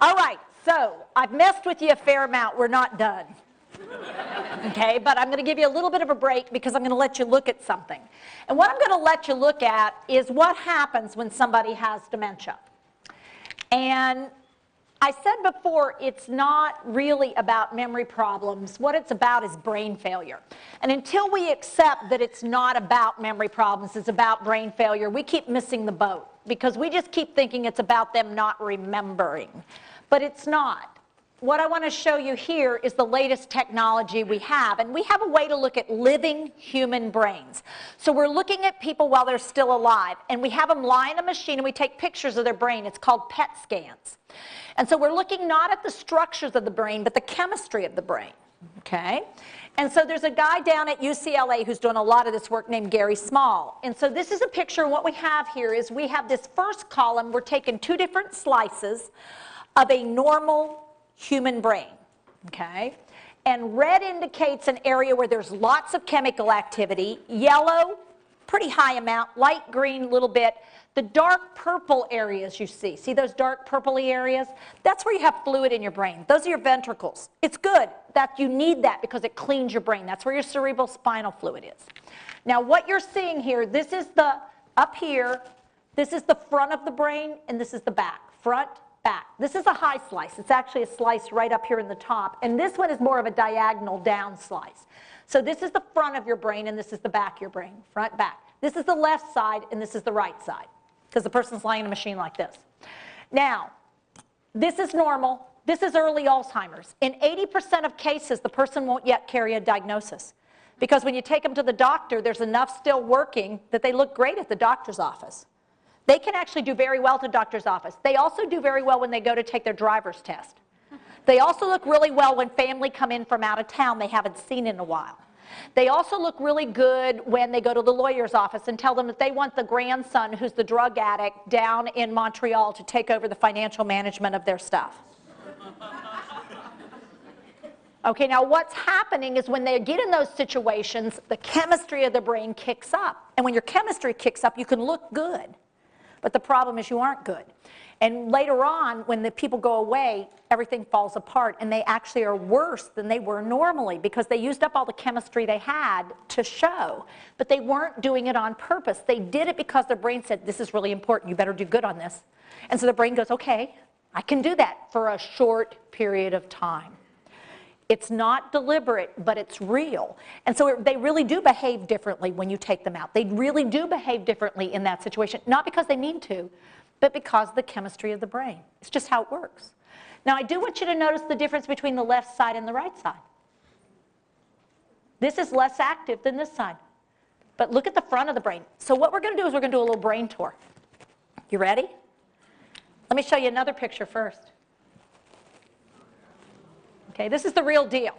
All right, so I've messed with you a fair amount. We're not done. Okay, but I'm going to give you a little bit of a break because I'm going to let you look at something. And what I'm going to let you look at is what happens when somebody has dementia. And I said before, it's not really about memory problems. What it's about is brain failure. And until we accept that it's not about memory problems, it's about brain failure, we keep missing the boat because we just keep thinking it's about them not remembering. But it's not. What I want to show you here is the latest technology we have, and we have a way to look at living human brains. So we're looking at people while they're still alive, and we have them lie in a machine and we take pictures of their brain. It's called PET scans. And so we're looking not at the structures of the brain, but the chemistry of the brain, okay? And so there's a guy down at UCLA who's doing a lot of this work named Gary Small. And so this is a picture, and what we have here is we have this first column, we're taking two different slices of a normal human brain, okay? And red indicates an area where there's lots of chemical activity. Yellow, pretty high amount. Light green, a little bit. The dark purple areas you see those dark purpley areas? That's where you have fluid in your brain. Those are your ventricles. It's good that you need that because it cleans your brain. That's where your cerebral spinal fluid is. Now what you're seeing here, this is the, up here, this is the front of the brain, and this is the back. Front, back. This is a high slice. It's actually a slice right up here in the top. And this one is more of a diagonal down slice. So this is the front of your brain, and this is the back of your brain. Front, back. This is the left side, and this is the right side, because the person's lying in a machine like this. Now, this is normal. This is early Alzheimer's. In 80% of cases, the person won't yet carry a diagnosis. Because when you take them to the doctor, there's enough still working that they look great at the doctor's office. They can actually do very well at the doctor's office. They also do very well when they go to take their driver's test. They also look really well when family come in from out of town they haven't seen in a while. They also look really good when they go to the lawyer's office and tell them that they want the grandson who's the drug addict down in Montreal to take over the financial management of their stuff. Okay, now what's happening is when they get in those situations, the chemistry of the brain kicks up. And when your chemistry kicks up, you can look good. But the problem is you aren't good. And later on, when the people go away, everything falls apart, and they actually are worse than they were normally because they used up all the chemistry they had to show. But they weren't doing it on purpose. They did it because their brain said, this is really important, you better do good on this. And so the brain goes, okay, I can do that for a short period of time. It's not deliberate, but it's real. And so they really do behave differently when you take them out. They really do behave differently in that situation, not because they mean to, but because of the chemistry of the brain. It's just how it works. Now, I do want you to notice the difference between the left side and the right side. This is less active than this side. But look at the front of the brain. So what we're going to do is we're going to do a little brain tour. You ready? Let me show you another picture first. Okay, this is the real deal.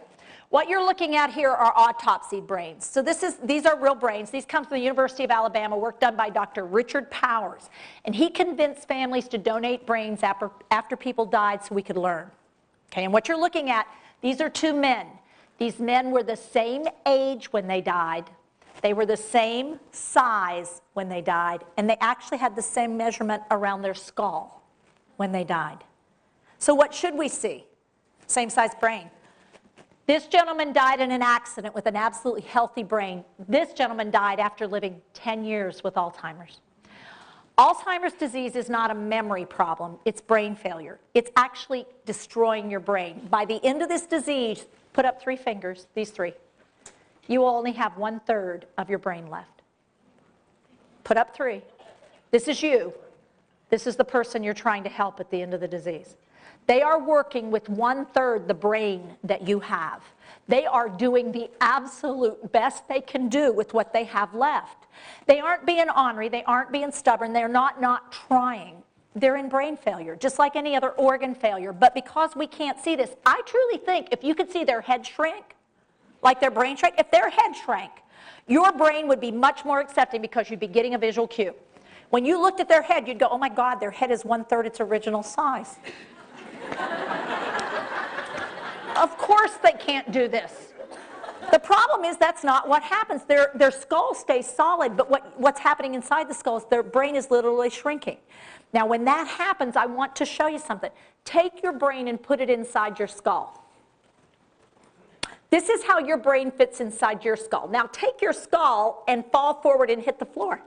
What you're looking at here are autopsied brains. So these are real brains. These come from the University of Alabama, work done by Dr. Richard Powers. And he convinced families to donate brains after people died so we could learn. Okay, and what you're looking at, these are two men. These men were the same age when they died. They were the same size when they died. And they actually had the same measurement around their skull when they died. So what should we see? Same size brain. This gentleman died in an accident with an absolutely healthy brain. This gentleman died after living 10 years with Alzheimer's. Alzheimer's disease is not a memory problem, it's brain failure. It's actually destroying your brain. By the end of this disease, put up 3 fingers, these 3. You will only have 1/3 of your brain left. Put up 3. This is you. This is the person you're trying to help at the end of the disease. They are working with 1/3 the brain that you have. They are doing the absolute best they can do with what they have left. They aren't being ornery, they aren't being stubborn, they're not trying. They're in brain failure, just like any other organ failure. But because we can't see this, I truly think if you could see their head shrink, like their brain shrank, if their head shrank, your brain would be much more accepting because you'd be getting a visual cue. When you looked at their head, you'd go, oh my God, their head is 1/3 its original size. Of course they can't do this. The problem is that's not what happens. Their skull stays solid, but what's happening inside the skull is their brain is literally shrinking. Now, when that happens, I want to show you something. Take your brain and put it inside your skull. This is how your brain fits inside your skull. Now, take your skull and fall forward and hit the floor.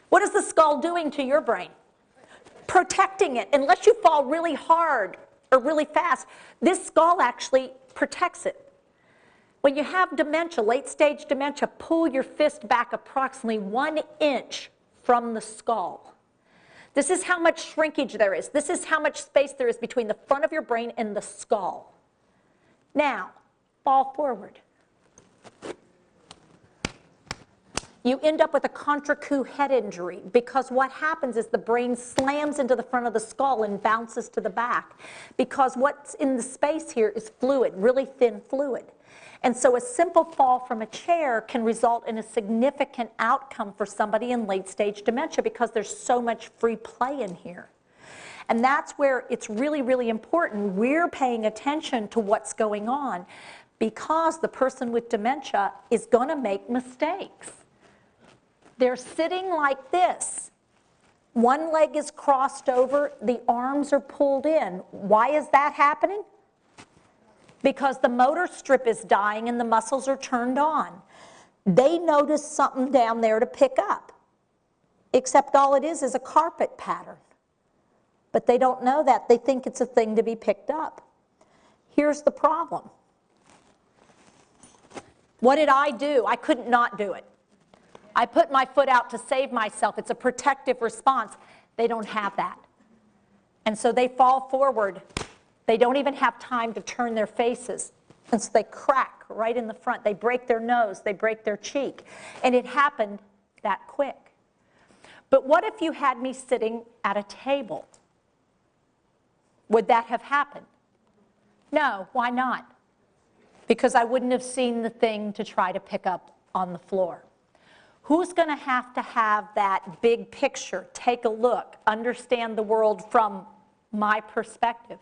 What is the skull doing to your brain? Protecting it. Unless you fall really hard or really fast, this skull actually protects it. When you have dementia, late-stage dementia, pull your fist back approximately 1 inch from the skull. This is how much shrinkage there is. This is how much space there is between the front of your brain and the skull. Now, fall forward. You end up with a contra-coup head injury because what happens is the brain slams into the front of the skull and bounces to the back because what's in the space here is fluid, really thin fluid. And so a simple fall from a chair can result in a significant outcome for somebody in late-stage dementia because there's so much free play in here. And that's where it's really, really important we're paying attention to what's going on because the person with dementia is going to make mistakes. They're sitting like this. One leg is crossed over, the arms are pulled in. Why is that happening? Because the motor strip is dying and the muscles are turned on. They notice something down there to pick up, except all it is a carpet pattern. But they don't know that. They think it's a thing to be picked up. Here's the problem. What did I do? I couldn't not do it. I put my foot out to save myself. It's a protective response. They don't have that. And so they fall forward. They don't even have time to turn their faces. And so they crack right in the front. They break their nose. They break their cheek. And it happened that quick. But what if you had me sitting at a table? Would that have happened? No, why not? Because I wouldn't have seen the thing to try to pick up on the floor. Who's going to have that big picture, take a look, understand the world from my perspective?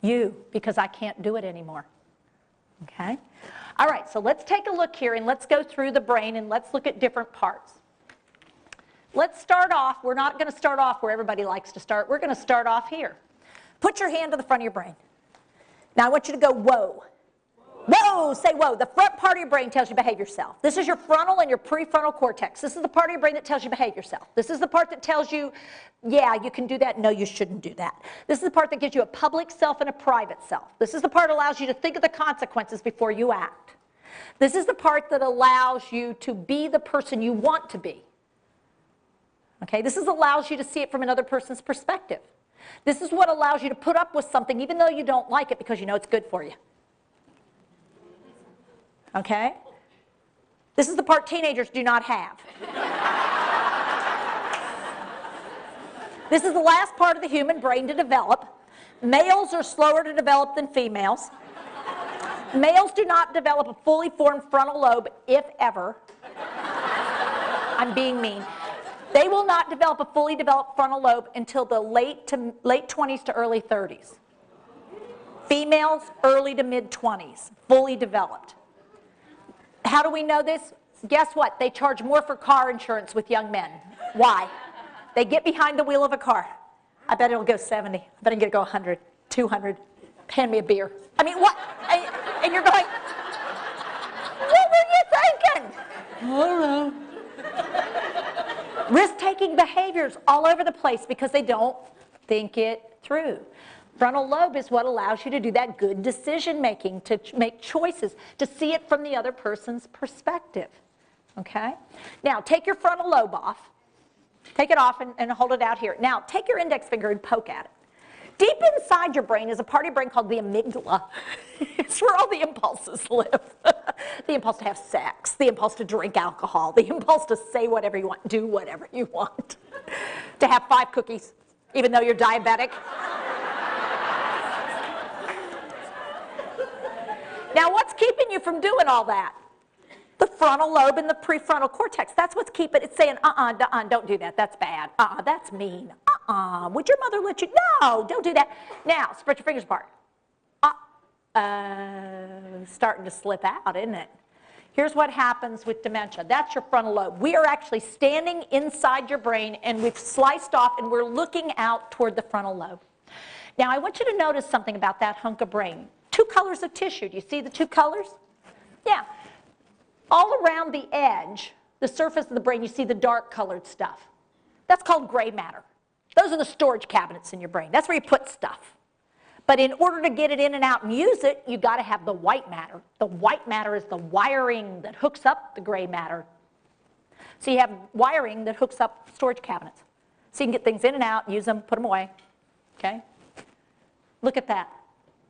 You, because I can't do it anymore. Okay? All right, so let's take a look here and let's go through the brain and let's look at different parts. Let's start off, we're not going to start off where everybody likes to start. We're going to start off here. Put your hand to the front of your brain. Now I want you to go, whoa. Whoa, say whoa. The front part of your brain tells you behave yourself. This is your frontal and your prefrontal cortex. This is the part of your brain that tells you behave yourself. This is the part that tells you, yeah, you can do that. No, you shouldn't do that. This is the part that gives you a public self and a private self. This is the part that allows you to think of the consequences before you act. This is the part that allows you to be the person you want to be. Okay, this allows you to see it from another person's perspective. This is what allows you to put up with something even though you don't like it because you know it's good for you. Okay? This is the part teenagers do not have. This is the last part of the human brain to develop. Males are slower to develop than females. Males do not develop a fully formed frontal lobe, if ever. I'm being mean. They will not develop a fully developed frontal lobe until the late 20s to early 30s. Females, early to mid 20s, fully developed. How do we know this? Guess what? They charge more for car insurance with young men. Why? They get behind the wheel of a car. I bet it'll go 70. I bet it'll go 100, 200. Hand me a beer. I mean, what? And you're going, what were you thinking? I don't know. Risk-taking behaviors all over the place because they don't think it through. Frontal lobe is what allows you to do that good decision making, to make choices, to see it from the other person's perspective. Okay? Now, take your frontal lobe off. Take it off and hold it out here. Now, take your index finger and poke at it. Deep inside your brain is a part of your brain called the amygdala. It's where all the impulses live. The impulse to have sex, the impulse to drink alcohol, the impulse to say whatever you want, do whatever you want, to have 5 cookies, even though you're diabetic. Now, what's keeping you from doing all that? The frontal lobe and the prefrontal cortex. That's what's keeping it saying, don't do that. That's bad. That's mean. Would your mother let you? No, don't do that. Now, spread your fingers apart. Starting to slip out, isn't it? Here's what happens with dementia. That's your frontal lobe. We are actually standing inside your brain, and we've sliced off, and we're looking out toward the frontal lobe. Now, I want you to notice something about that hunk of brain. 2 colors of tissue. Do you see the 2 colors? Yeah. All around the edge, the surface of the brain, you see the dark colored stuff. That's called gray matter. Those are the storage cabinets in your brain. That's where you put stuff. But in order to get it in and out and use it, you've got to have the white matter. The white matter is the wiring that hooks up the gray matter. So you have wiring that hooks up storage cabinets. So you can get things in and out, use them, put them away. Okay? Look at that.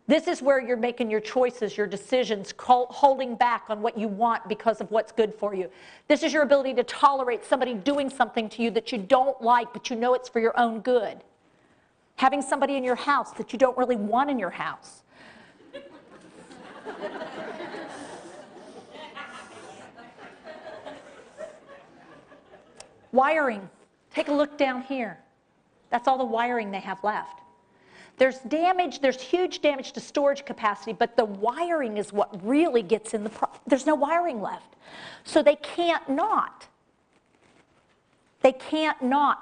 This is where you're making your choices, your decisions, holding back on what you want because of what's good for you. This is your ability to tolerate somebody doing something to you that you don't like, but you know it's for your own good. Having somebody in your house that you don't really want in your house. Wiring. Take a look down here. That's all the wiring they have left. There's damage, there's huge damage to storage capacity, but the wiring is what really gets in the problem. There's no wiring left. So they can't not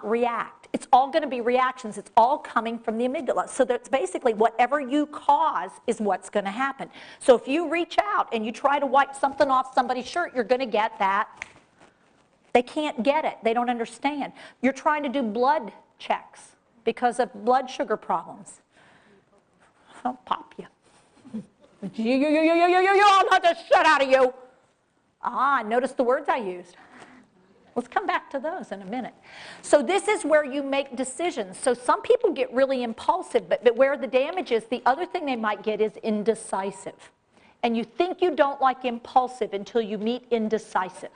react. It's all going to be reactions. It's all coming from the amygdala. So that's basically whatever you cause is what's going to happen. So if you reach out and you try to wipe something off somebody's shirt, you're going to get that. They can't get it. They don't understand. You're trying to do blood checks because of blood sugar problems. I'll pop you. I'll knock the shit out of you. Notice the words I used. Let's come back to those in a minute. So this is where you make decisions. So some people get really impulsive, but where the damage is, the other thing they might get is indecisive. And you think you don't like impulsive until you meet indecisive.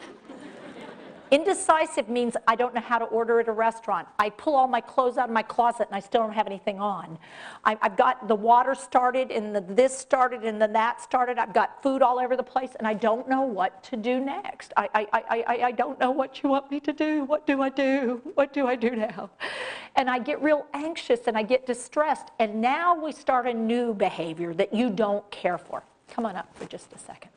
Indecisive means I don't know how to order at a restaurant. I pull all my clothes out of my closet and I still don't have anything on. I've got the water started and this started and then that started. I've got food all over the place and I don't know what to do next. I don't know what you want me to do. What do I do? What do I do now? And I get real anxious and I get distressed. And now we start a new behavior that you don't care for. Come on up for just a second.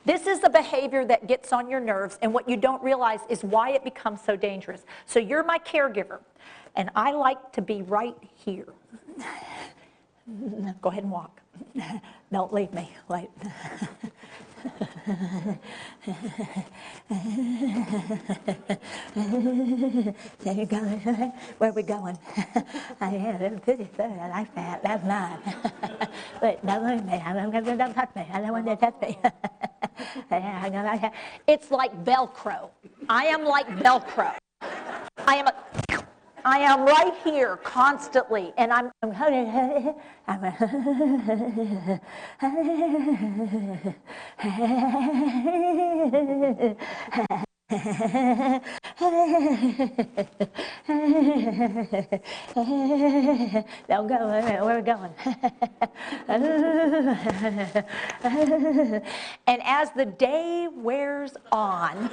This is the behavior that gets on your nerves, and what you don't realize is why it becomes so dangerous. So you're my caregiver, and I like to be right here. Go ahead and walk. Don't leave me. Wait. There you go. Where are we going? I have a pretty food. I like that. That's mine. Wait, don't leave me. Don't touch me. I don't want you to touch me. It's like Velcro. I am like Velcro. I am right here constantly, and I'm don't go, where are we going? And as the day wears on,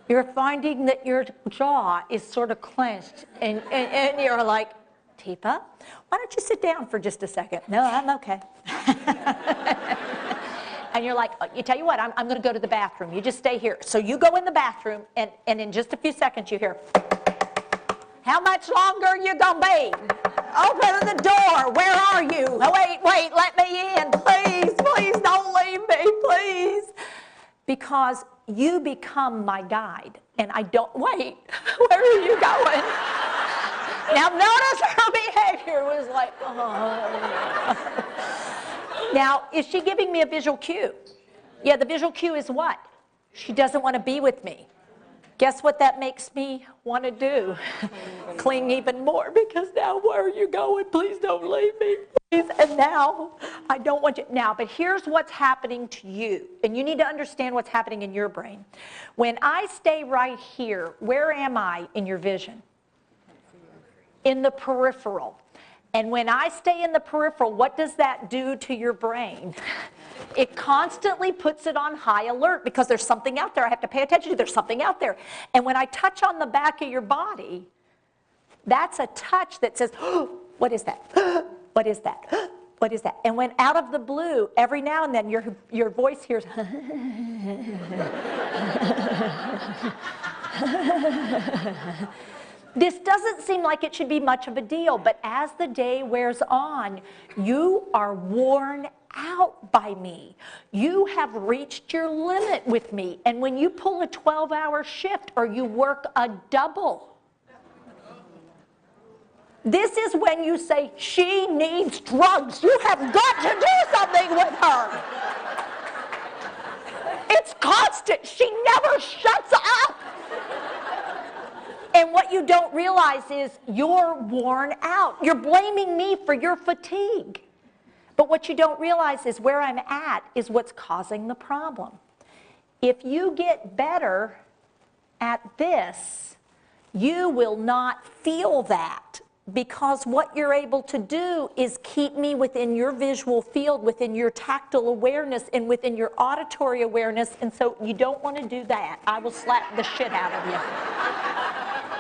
you're finding that your jaw is sort of clenched, and you're like, Teepa, why don't you sit down for just a second? No, I'm okay. And you're like, you tell you what, I'm going to go to the bathroom. You just stay here. So you go in the bathroom, and in just a few seconds you hear, how much longer are you going to be? Open the door. Where are you? Oh, wait, let me in. Please, don't leave me, please. Because you become my guide, and I don't, wait, where are you going? Now notice her behavior was like, oh. Now, is she giving me a visual cue? Yeah, the visual cue is what? She doesn't want to be with me. Guess what that makes me want to do? Cling even more, because now where are you going? Please don't leave me. Please. And now I don't want you. Now, but here's what's happening to you. And you need to understand what's happening in your brain. When I stay right here, where am I in your vision? In the peripheral. And when I stay in the peripheral, what does that do to your brain? It constantly puts it on high alert because there's something out there I have to pay attention to. There's something out there. And when I touch on the back of your body, that's a touch that says, oh, what is that? What is that? What is that? And when out of the blue, every now and then your voice hears, this doesn't seem like it should be much of a deal, but as the day wears on, you are worn out by me. You have reached your limit with me. And when you pull a 12-hour shift or you work a double, this is when you say, she needs drugs. You have got to do something with her. It's constant. She never shuts up. And what you don't realize is you're worn out. You're blaming me for your fatigue. But what you don't realize is where I'm at is what's causing the problem. If you get better at this, you will not feel that, because what you're able to do is keep me within your visual field, within your tactile awareness, and within your auditory awareness. And so you don't want to do that. I will slap the shit out of you.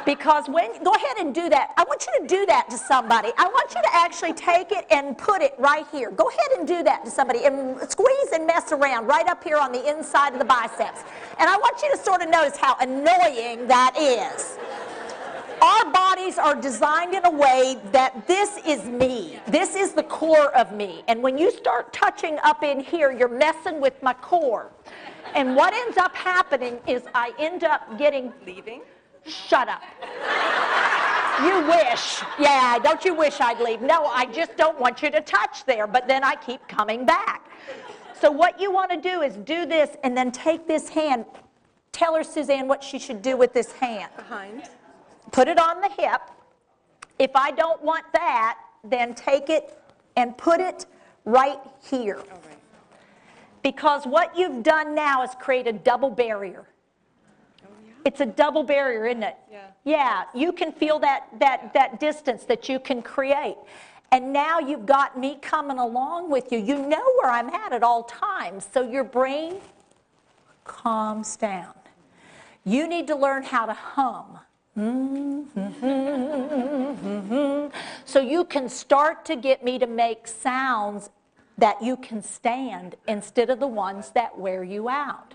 Because go ahead and do that. I want you to do that to somebody. I want you to actually take it and put it right here. Go ahead and do that to somebody and squeeze and mess around right up here on the inside of the biceps. And I want you to sort of notice how annoying that is. Our bodies are designed in a way that this is me. This is the core of me. And when you start touching up in here, you're messing with my core. And what ends up happening is I end up getting... Leaving? Shut up. You wish. Yeah, don't you wish I'd leave? No, I just don't want you to touch there, but then I keep coming back. So what you want to do is do this and then take this hand. Tell her, Suzanne, what she should do with this hand. Behind. Put it on the hip. If I don't want that, then take it and put it right here. All right. Because what you've done now is create a double barrier. It's a double barrier, isn't it? Yeah. Yeah, you can feel that distance that you can create. And now you've got me coming along with you. You know where I'm at all times. So your brain calms down. You need to learn how to hum. So you can start to get me to make sounds that you can stand instead of the ones that wear you out.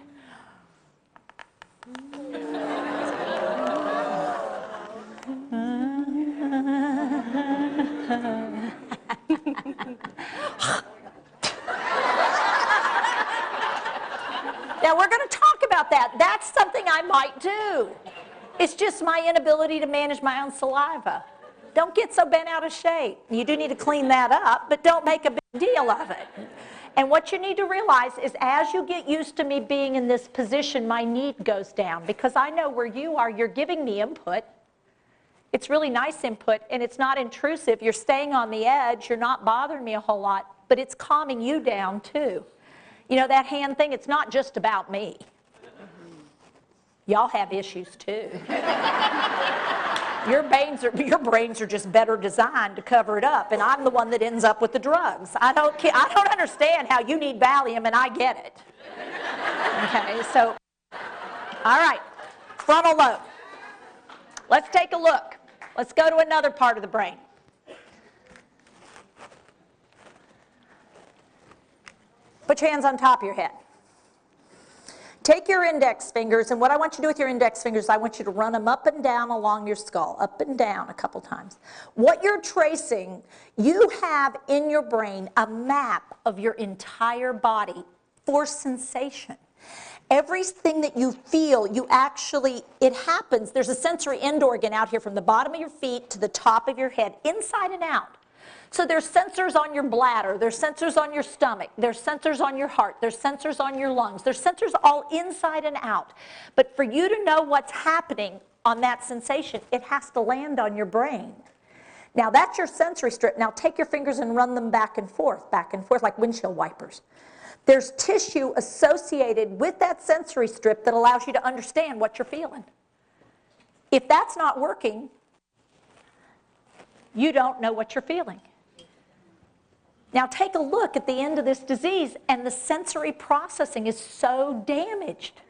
Now we're going to talk about that. That's something I might do. It's just my inability to manage my own saliva. Don't get so bent out of shape. You do need to clean that up, but don't make a big deal of it. And what you need to realize is as you get used to me being in this position, my need goes down, because I know where you are. You're giving me input. It's really nice input, and it's not intrusive. You're staying on the edge. You're not bothering me a whole lot, but it's calming you down too. You know, that hand thing, it's not just about me. Y'all have issues too. Your brains are just better designed to cover it up, and I'm the one that ends up with the drugs. I don't understand how you need Valium, and I get it. Okay, so, all right, frontal lobe. Let's take a look. Let's go to another part of the brain. Put your hands on top of your head. Take your index fingers, and what I want you to do with your index fingers, I want you to run them up and down along your skull, up and down a couple times. What you're tracing, you have in your brain a map of your entire body for sensation. Everything that you feel, it happens. There's a sensory end organ out here from the bottom of your feet to the top of your head, inside and out. So there's sensors on your bladder, there's sensors on your stomach, there's sensors on your heart, there's sensors on your lungs, there's sensors all inside and out. But for you to know what's happening on that sensation, it has to land on your brain. Now that's your sensory strip. Now take your fingers and run them back and forth like windshield wipers. There's tissue associated with that sensory strip that allows you to understand what you're feeling. If that's not working, you don't know what you're feeling. Now take a look at the end of this disease, and the sensory processing is so damaged.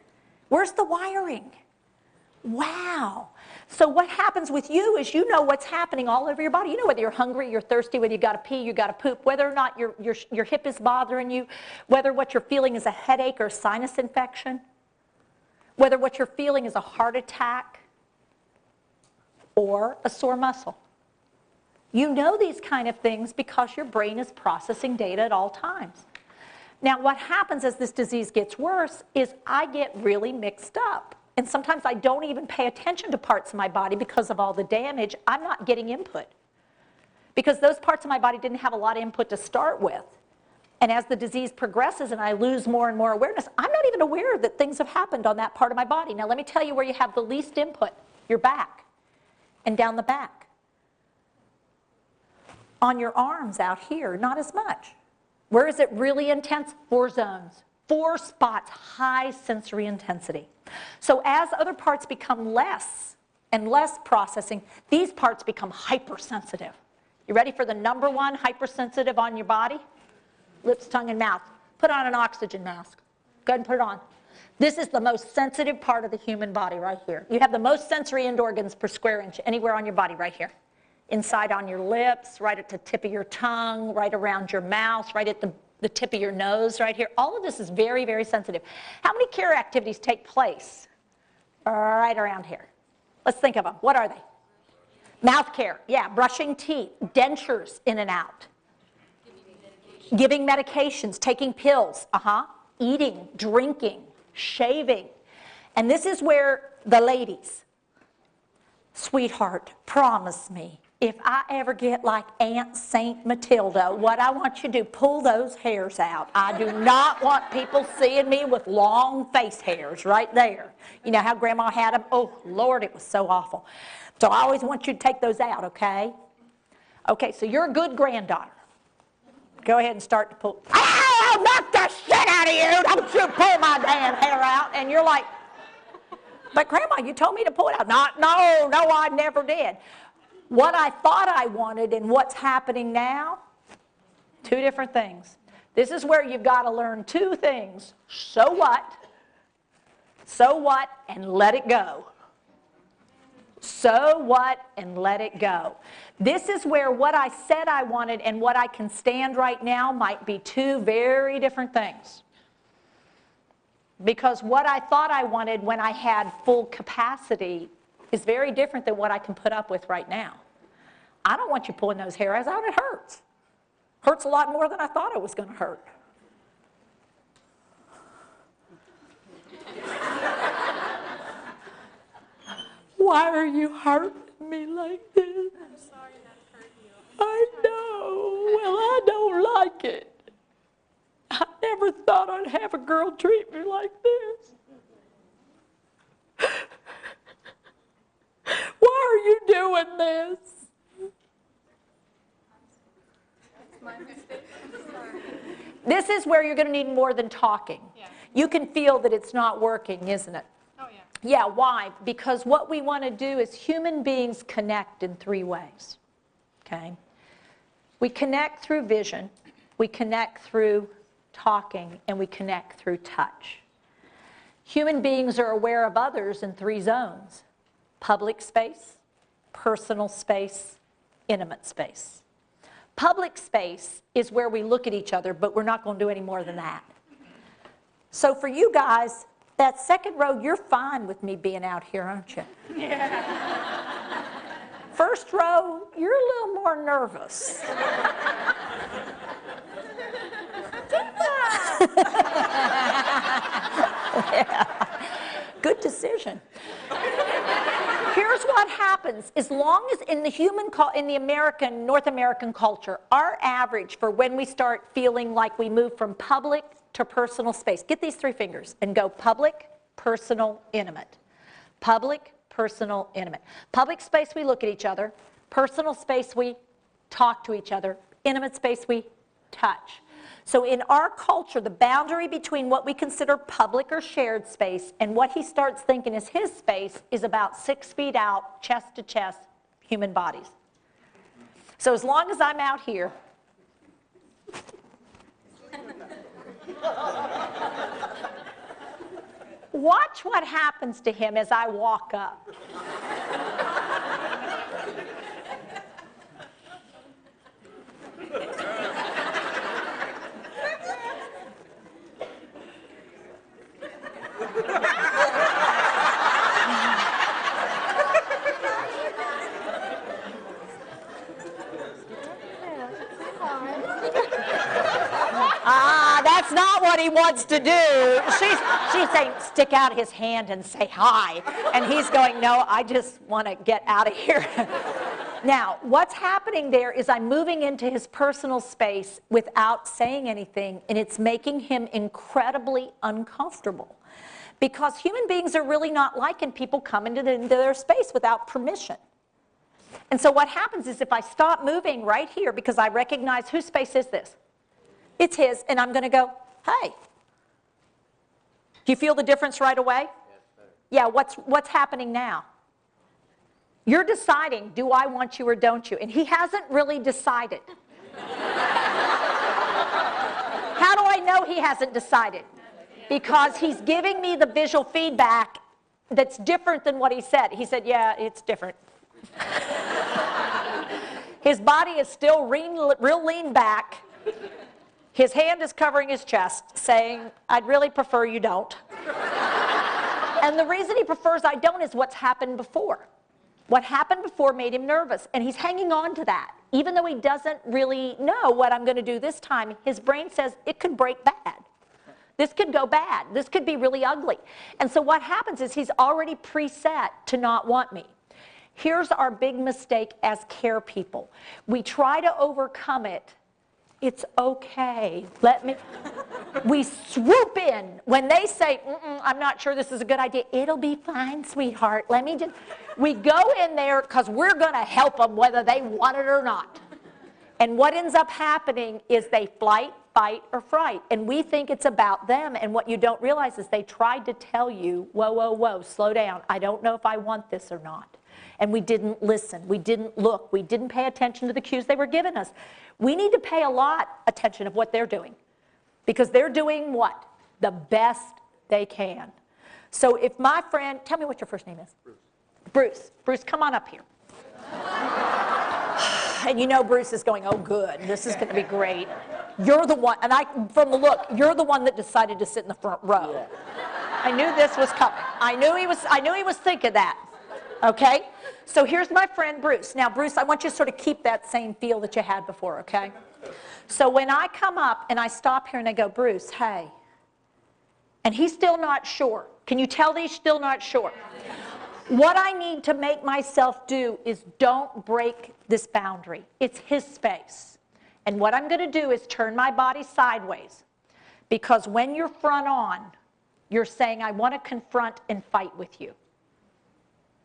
Where's the wiring? Wow. So what happens with you is you know what's happening all over your body. You know whether you're hungry, you're thirsty, whether you got to pee, you got to poop, whether or not your hip is bothering you, whether what you're feeling is a headache or sinus infection, whether what you're feeling is a heart attack or a sore muscle. You know these kind of things because your brain is processing data at all times. Now what happens as this disease gets worse is I get really mixed up. And sometimes I don't even pay attention to parts of my body because of all the damage. I'm not getting input. Because those parts of my body didn't have a lot of input to start with. And as the disease progresses and I lose more and more awareness, I'm not even aware that things have happened on that part of my body. Now let me tell you where you have the least input. Your back and down the back. On your arms out here, not as much. Where is it really intense? 4 zones. 4 spots, high sensory intensity. So as other parts become less and less processing, these parts become hypersensitive. You ready for the number 1 hypersensitive on your body? Lips, tongue, and mouth. Put on an oxygen mask. Go ahead and put it on. This is the most sensitive part of the human body right here. You have the most sensory end organs per square inch anywhere on your body right here. Inside on your lips, right at the tip of your tongue, right around your mouth, right at the tip of your nose right here. All of this is very, very sensitive. How many care activities take place right around here? Let's think of them. What are they? Mouth care. Yeah, brushing teeth, dentures in and out. Giving medications, taking pills. Eating, drinking, shaving. And this is where the ladies, sweetheart, promise me, if I ever get like Aunt Saint Matilda, what I want you to do, pull those hairs out. I do not want people seeing me with long face hairs right there. You know how Grandma had them? Oh, Lord, it was so awful. So I always want you to take those out, okay? Okay, so you're a good granddaughter. Go ahead and start to pull. I'll knock the shit out of you. Don't you pull my damn hair out. And you're like, but Grandma, you told me to pull it out. No, I never did. What I thought I wanted and what's happening now, 2 different things. This is where you've got to learn 2 things. So what, and let it go. So what, and let it go. This is where what I said I wanted and what I can stand right now might be 2 very different things. Because what I thought I wanted when I had full capacity is very different than what I can put up with right now. I don't want you pulling those hairs out. It hurts. Hurts a lot more than I thought it was going to hurt. Why are you hurting me like this? I'm sorry that hurt you. I know. Well, I don't like it. I never thought I'd have a girl treat me like this. Why are you doing this? That's my mistake. I'm sorry. This is where you're going to need more than talking. Yeah. You can feel that it's not working, isn't it? Oh, yeah. Yeah, why? Because what we want to do is human beings connect in 3 ways, okay? We connect through vision, we connect through talking, and we connect through touch. Human beings are aware of others in 3 zones: public space, personal space, intimate space. Public space is where we look at each other, but we're not going to do any more than that. So for you guys, that second row, you're fine with me being out here, aren't you? Yeah. First row, you're a little more nervous. Yeah. Good decision. Here's what happens. As long as in the North American culture, our average for when we start feeling like we move from public to personal space. Get these 3 fingers and go public, personal, intimate. Public, personal, intimate. Public space, we look at each other. Personal space, we talk to each other. Intimate space, we touch. So in our culture, the boundary between what we consider public or shared space and what he starts thinking is his space is about 6 feet out, chest to chest, human bodies. So as long as I'm out here, watch what happens to him as I walk up. That's not what he wants to do. She's saying, stick out his hand and say hi. And he's going, no, I just want to get out of here. Now, what's happening there is I'm moving into his personal space without saying anything, and it's making him incredibly uncomfortable. Because human beings are really not liking people come into their space without permission. And so what happens is if I stop moving right here, because I recognize whose space is this? It's his, and I'm going to go, hey. Do you feel the difference right away? Yeah, what's happening now? You're deciding, do I want you or don't you? And he hasn't really decided. How do I know he hasn't decided? Because he's giving me the visual feedback that's different than what he said. He said, yeah, it's different. His body is still real lean back. His hand is covering his chest, saying, I'd really prefer you don't. And the reason he prefers I don't is what's happened before. What happened before made him nervous, and he's hanging on to that. Even though he doesn't really know what I'm going to do this time, his brain says it could break bad. This could go bad. This could be really ugly. And so what happens is he's already preset to not want me. Here's our big mistake as care people. We try to overcome it. It's okay. We swoop in. When they say, I'm not sure this is a good idea, it'll be fine, sweetheart. We go in there because we're going to help them whether they want it or not. And what ends up happening is they fight, or fright. And we think it's about them. And what you don't realize is they tried to tell you, whoa, slow down. I don't know if I want this or not. And we didn't listen. We didn't look. We didn't pay attention to the cues they were giving us. We need to pay a lot attention of what they're doing. Because they're doing what? The best they can. So if my friend, tell me what your first name is. Bruce. Bruce, come on up here. And you know Bruce is going, oh good, this is going to be great. You're the one, and from the look, you're the one that decided to sit in the front row. Yeah. I knew this was coming. I knew he was thinking that. Okay? So here's my friend Bruce. Now Bruce, I want you to sort of keep that same feel that you had before, okay? So when I come up and I stop here and I go, Bruce, hey. And he's still not sure. Can you tell that he's still not sure? What I need to make myself do is don't break this boundary. It's his space. And what I'm going to do is turn my body sideways. Because when you're front on, you're saying, I want to confront and fight with you.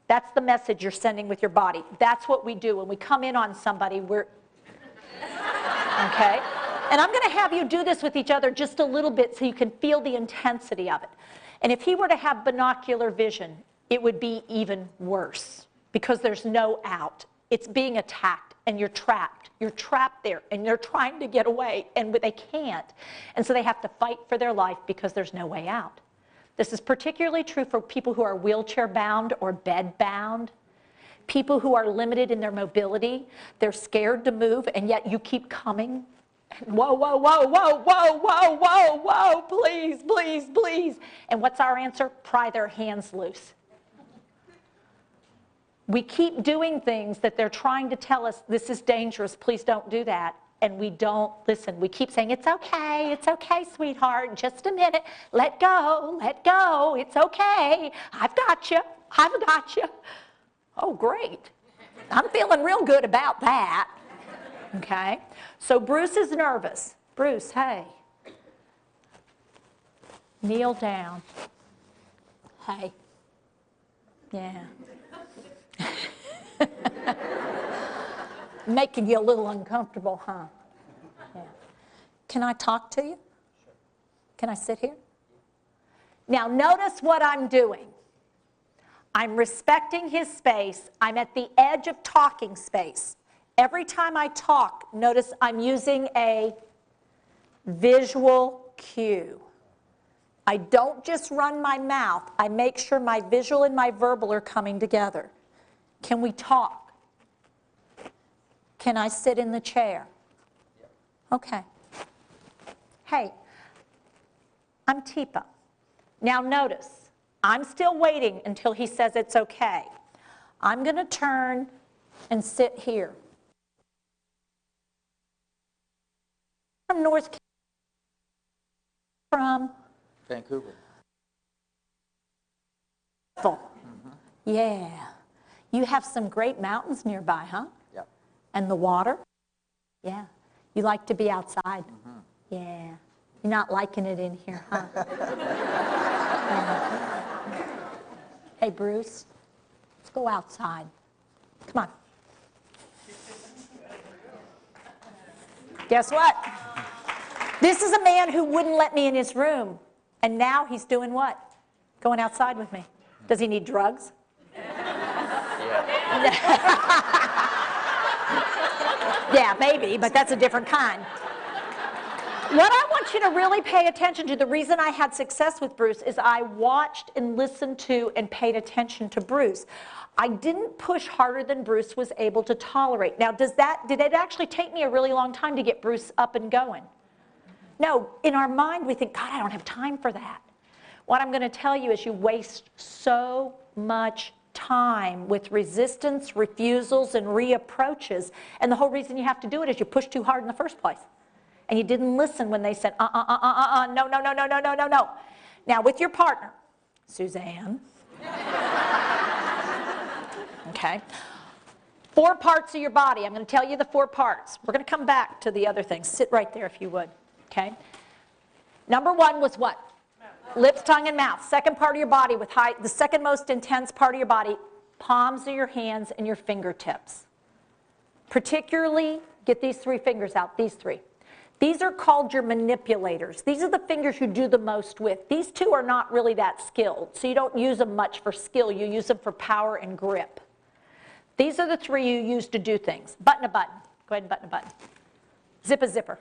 That's the message you're sending with your body. That's what we do. When we come in on somebody, we're... Okay? And I'm going to have you do this with each other just a little bit so you can feel the intensity of it. And if he were to have binocular vision, it would be even worse because there's no out. It's being attacked and you're trapped. You're trapped there and they're trying to get away and they can't. And so they have to fight for their life because there's no way out. This is particularly true for people who are wheelchair bound or bed bound. People who are limited in their mobility. They're scared to move and yet you keep coming. Whoa, whoa, whoa, whoa, whoa, whoa, whoa, whoa, please, please, please. And what's our answer? Pry their hands loose. We keep doing things that they're trying to tell us, this is dangerous, please don't do that. And we don't listen. We keep saying, it's okay, sweetheart, just a minute. Let go, it's okay. I've got you. Oh, great. I'm feeling real good about that. Okay? So Bruce is nervous. Bruce, hey. Kneel down. Hey. Yeah. Making you a little uncomfortable, huh? Yeah. Can I talk to you? Sure. Can I sit here? Now notice what I'm doing. I'm respecting his space. I'm at the edge of talking space. Every time I talk, notice I'm using a visual cue. I don't just run my mouth. I make sure my visual and my verbal are coming together. Can we talk? Can I sit in the chair? Okay. Hey, I'm Teepa. Now notice, I'm still waiting until he says it's okay. I'm going to turn and sit here. From North Carolina. From? Vancouver. Yeah. You have some great mountains nearby, huh? Yeah. And the water? Yeah. You like to be outside? Yeah. You're not liking it in here, huh? Yeah. Hey, Bruce, let's go outside. Come on. Guess what? This is a man who wouldn't let me in his room, and now he's doing what? Going outside with me. Does he need drugs? Yeah, maybe, but that's a different kind. What I want you to really pay attention to, the reason I had success with Bruce is I watched and listened to and paid attention to Bruce. I didn't push harder than Bruce was able to tolerate. Now, did it actually take me a really long time to get Bruce up and going? No, in our mind we think, God, I don't have time for that. What I'm going to tell you is you waste so much time with resistance, refusals, and reapproaches, and the whole reason you have to do it is you pushed too hard in the first place. And you didn't listen when they said, no. Now, with your partner, Suzanne, okay, 4 parts of your body. I'm going to tell you the 4 parts. We're going to come back to the other things. Sit right there if you would, okay? Number 1 was what? Lips, tongue, and mouth. Second part of your body with the second most intense part of your body, palms of your hands and your fingertips. Particularly, get these 3 fingers out, these 3. These are called your manipulators. These are the fingers you do the most with. These 2 are not really that skilled, so you don't use them much for skill. You use them for power and grip. These are the 3 you use to do things. Button a button. Go ahead and button a button. Zip a zipper.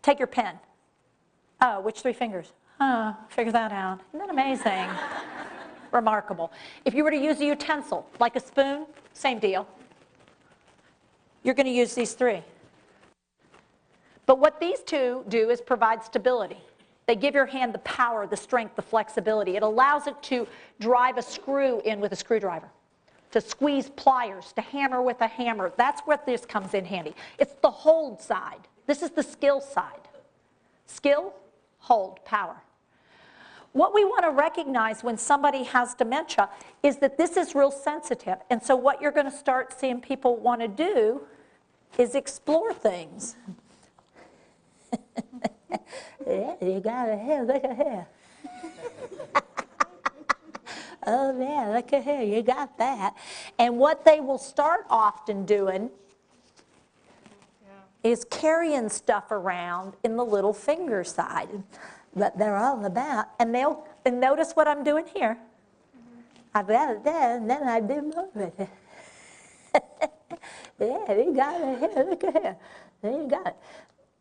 Take your pen. Oh, which 3 fingers? Oh, figure that out. Isn't that amazing? Remarkable. If you were to use a utensil, like a spoon, same deal. You're going to use these 3. But what these 2 do is provide stability. They give your hand the power, the strength, the flexibility. It allows it to drive a screw in with a screwdriver, to squeeze pliers, to hammer with a hammer. That's where this comes in handy. It's the hold side. This is the skill side. Skill, hold, power. What we want to recognize when somebody has dementia is that this is real sensitive. And so what you're going to start seeing people want to do is explore things. Yeah, you got a hair, look at here. Oh yeah, look at here, you got that. And what they will start often doing is carrying stuff around in the little finger side that they're all about. And notice what I'm doing here. I've got it there, and then I do more with it. Yeah, you got it here, look at here. There you got it.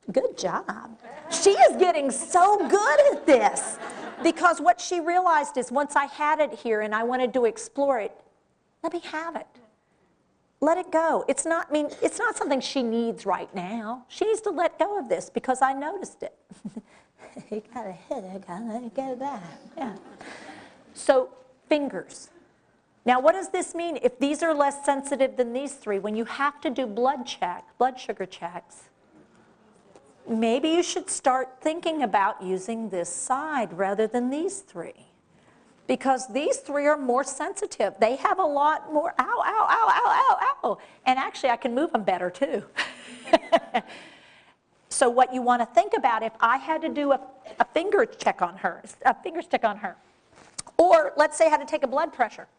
Good job. She is getting so good at this because what she realized is once I had it here and I wanted to explore it, let me have it. Let it go. It's not something she needs right now. She needs to let go of this because I noticed it. You got a hit, I gotta get that. Yeah. So fingers. Now what does this mean? If these are less sensitive than these 3, when you have to do blood sugar checks, maybe you should start thinking about using this side rather than these 3. Because these 3 are more sensitive. They have a lot more, ow, ow, ow, ow, ow, ow. And actually, I can move them better, too. So what you want to think about, if I had to do a finger check on her, a finger stick on her, or let's say I had to take a blood pressure.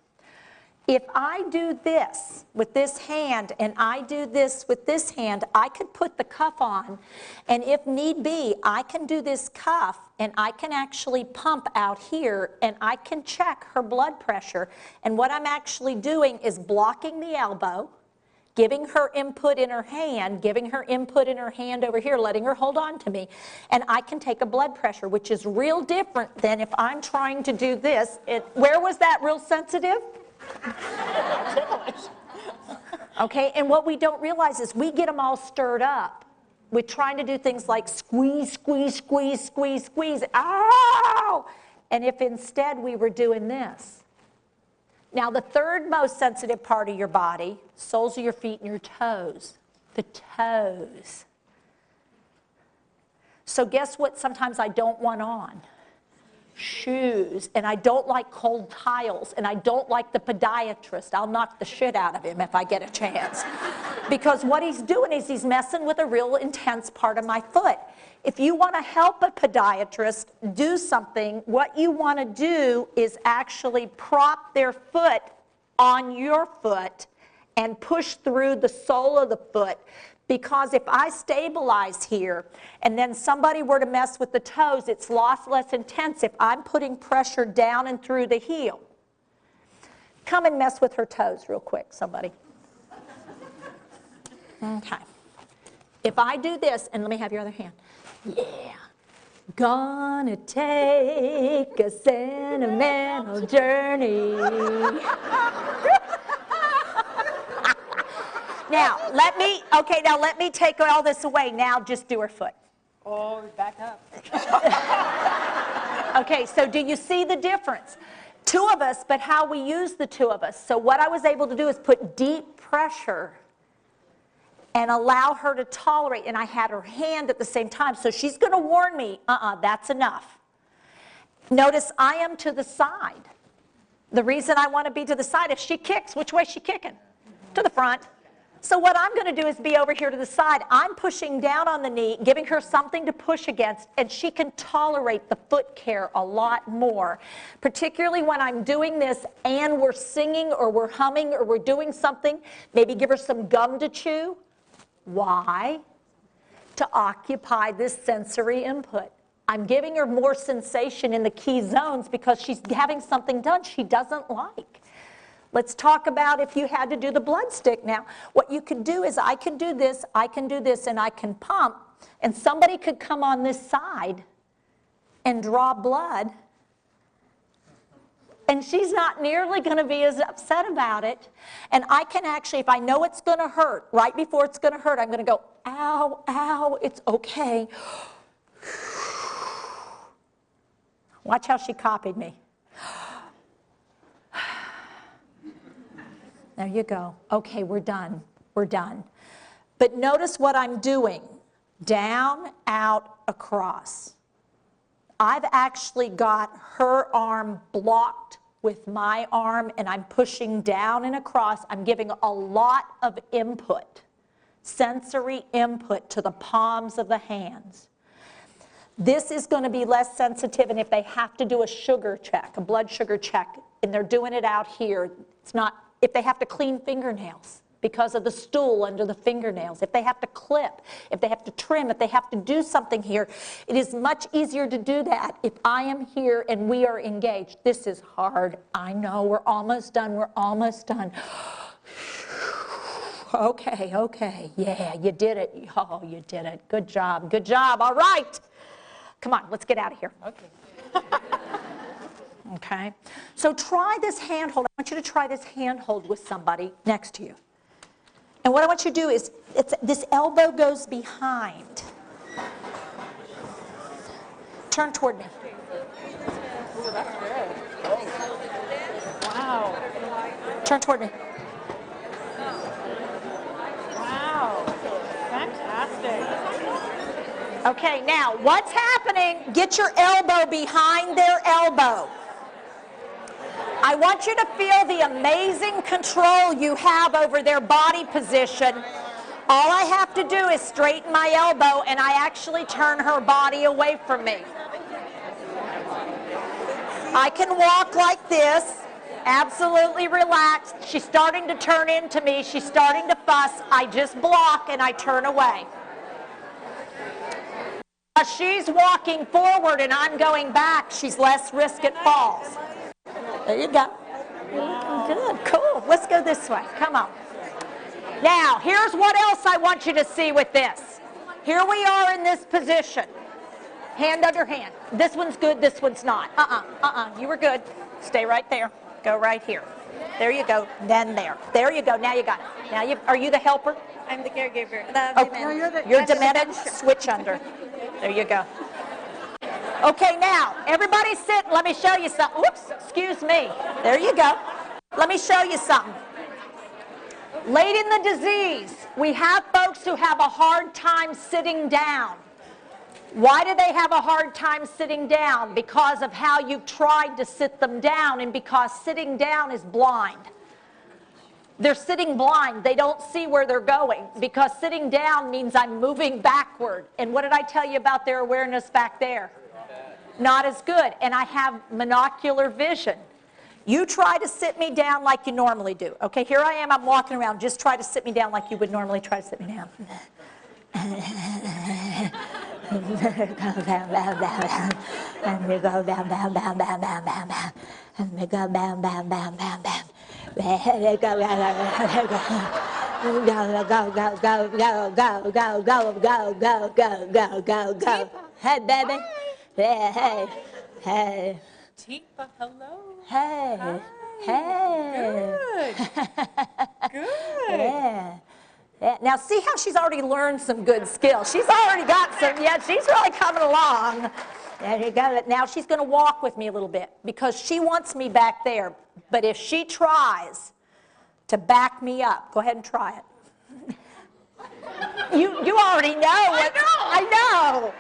If I do this with this hand and I do this with this hand, I could put the cuff on, and if need be, I can do this cuff and I can actually pump out here and I can check her blood pressure. And what I'm actually doing is blocking the elbow, giving her input in her hand, giving her input in her hand over here, letting her hold on to me, and I can take a blood pressure, which is real different than if I'm trying to do this. Where was that real sensitive? Okay, and what we don't realize is we get them all stirred up with trying to do things like squeeze, squeeze, squeeze, squeeze, squeeze, ow! And if instead we were doing this. Now the 3rd most sensitive part of your body, soles of your feet and your toes, the toes. So guess what sometimes I don't want on? Shoes. And I don't like cold tiles. And I don't like the podiatrist. I'll knock the shit out of him if I get a chance. Because what he's doing is he's messing with a real intense part of my foot. If you want to help a podiatrist do something, what you want to do is actually prop their foot on your foot and push through the sole of the foot. Because if I stabilize here and then somebody were to mess with the toes, it's lost less intense if I'm putting pressure down and through the heel. Come and mess with her toes real quick, somebody. Okay. If I do this, and let me have your other hand. Yeah. Gonna take a sentimental journey. Now, let me take all this away. Now, just do her foot. Oh, back up. Okay, so do you see the difference? Two of us, but how we use the two of us. So what I was able to do is put deep pressure and allow her to tolerate, and I had her hand at the same time. So she's going to warn me, that's enough. Notice I am to the side. The reason I want to be to the side, if she kicks, which way is she kicking? To the front. So what I'm going to do is be over here to the side. I'm pushing down on the knee, giving her something to push against, and she can tolerate the foot care a lot more. Particularly when I'm doing this and we're singing or we're humming or we're doing something, maybe give her some gum to chew. Why? To occupy this sensory input. I'm giving her more sensation in the key zones because she's having something done she doesn't like. Let's talk about if you had to do the blood stick now. What you could do is I can do this, and I can pump, and somebody could come on this side and draw blood, and she's not nearly going to be as upset about it. And I can actually, if I know it's going to hurt, right before it's going to hurt, I'm going to go, ow, ow, it's okay. Watch how she copied me. There you go. Okay, we're done. We're done. But notice what I'm doing. Down, out, across. I've actually got her arm blocked with my arm, and I'm pushing down and across. I'm giving a lot of input, sensory input to the palms of the hands. This is going to be less sensitive, and if they have to do a sugar check, a blood sugar check, and they're doing it out here, it's not. If they have to clean fingernails because of the stool under the fingernails, if they have to clip, if they have to trim, if they have to do something here, it is much easier to do that if I am here and we are engaged. This is hard. I know. We're almost done. We're almost done. Okay. Yeah, you did it. Oh, you did it. Good job. Good job. All right. Come on, let's get out of here. Okay. Okay, so try this handhold. I want you to try this handhold with somebody next to you. And what I want you to do is, this elbow goes behind. Turn toward me. Ooh, that's good. Wow. Turn toward me. Wow. Fantastic. Okay, now what's happening? Get your elbow behind their elbow. I want you to feel the amazing control you have over their body position. All I have to do is straighten my elbow, and I actually turn her body away from me. I can walk like this, absolutely relaxed. She's starting to turn into me. She's starting to fuss. I just block, and I turn away. She's walking forward, and I'm going back. She's less risk it falls. There you go. Good, cool. Let's go this way. Come on. Now, here's what else I want you to see with this. Here we are in this position. Hand under hand. This one's good, this one's not. You were good. Stay right there. Go right here. There you go. Then there. There you go. Now you got it. Now are you the helper? I'm the caregiver. You're demented. Switch under. There you go. Okay, now, everybody sit. Let me show you something. Oops, excuse me. There you go. Let me show you something. Late in the disease, we have folks who have a hard time sitting down. Why do they have a hard time sitting down? Because of how you've tried to sit them down, and because sitting down is blind. They're sitting blind. They don't see where they're going, because sitting down means I'm moving backward. And what did I tell you about their awareness back there? Not as good. And I have monocular vision. You try to sit me down like you normally do. Okay, here I am. I'm walking around. Just try to sit me down like you would normally try to sit me down. And you go down, down, down, down. And you go down, down, down, down, down, down, down. And you go down, down, down, down, down. And you go, go. Hey, baby. Hey, hey. Tifa, hello. Hey. Hi. Hey. Good. Good. Yeah. Yeah. Now see how she's already learned some good skills. She's already got some, yeah, she's really coming along. There you go. Now she's going to walk with me a little bit because she wants me back there. But if she tries to back me up, go ahead and try it. You already know. I know.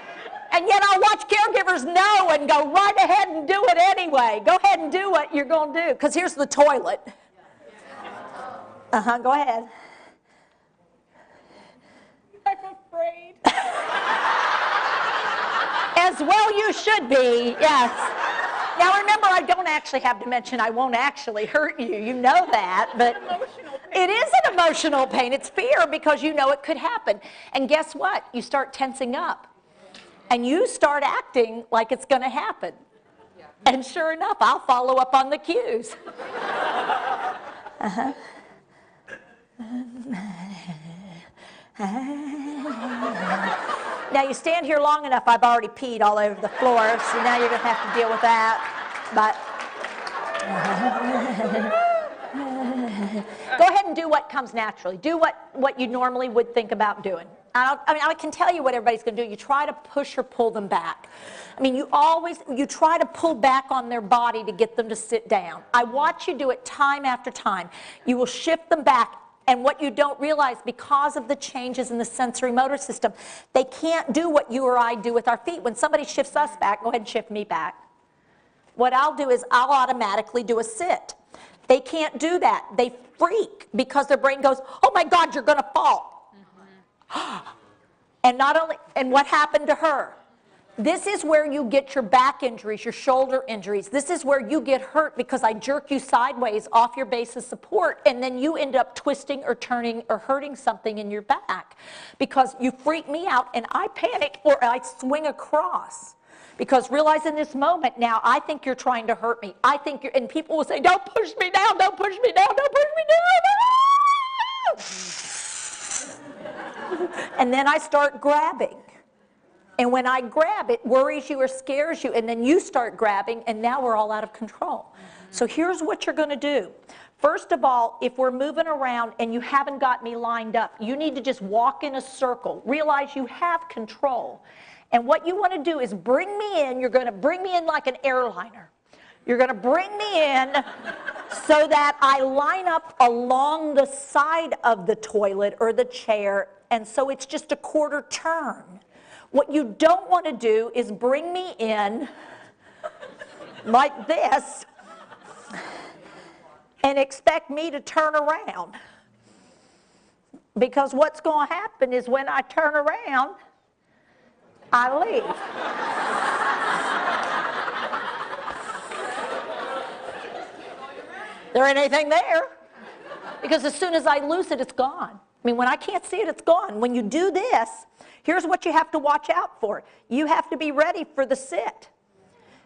And yet I'll watch caregivers know and go right ahead and do it anyway. Go ahead and do what you're going to do. Because here's the toilet. Go ahead. I'm afraid. As well you should be, yes. Now remember, I don't actually have dementia. I won't actually hurt you. You know that. But it is an emotional pain. It's fear because you know it could happen. And guess what? You start tensing up. And you start acting like it's going to happen. And sure enough, I'll follow up on the cues. Now you stand here long enough, I've already peed all over the floor, so now you're going to have to deal with that. But go ahead and do what comes naturally. Do what you normally would think about doing. I can tell you what everybody's going to do. You try to push or pull them back. I mean, you try to pull back on their body to get them to sit down. I watch you do it time after time. You will shift them back. And what you don't realize, because of the changes in the sensory motor system, they can't do what you or I do with our feet. When somebody shifts us back, go ahead and shift me back. What I'll do is I'll automatically do a sit. They can't do that. They freak because their brain goes, oh my God, you're going to fall. And what happened to her? This is where you get your back injuries, your shoulder injuries. This is where you get hurt because I jerk you sideways off your base of support, and then you end up twisting or turning or hurting something in your back because you freak me out and I panic or I swing across. Because realize in this moment now, I think you're trying to hurt me. I think you're, and people will say, don't push me down, don't push me down, don't push me down. And then I start grabbing. And when I grab, it worries you or scares you, and then you start grabbing, and now we're all out of control. So here's what you're going to do. First of all, if we're moving around and you haven't got me lined up, you need to just walk in a circle. Realize you have control. And what you want to do is bring me in. You're going to bring me in like an airliner. You're going to bring me in so that I line up along the side of the toilet or the chair, and so it's just a quarter turn. What you don't want to do is bring me in like this and expect me to turn around. Because what's going to happen is when I turn around, I leave. There ain't anything there. Because as soon as I loose it, it's gone. I mean, when I can't see it, it's gone. When you do this, here's what you have to watch out for. You have to be ready for the sit.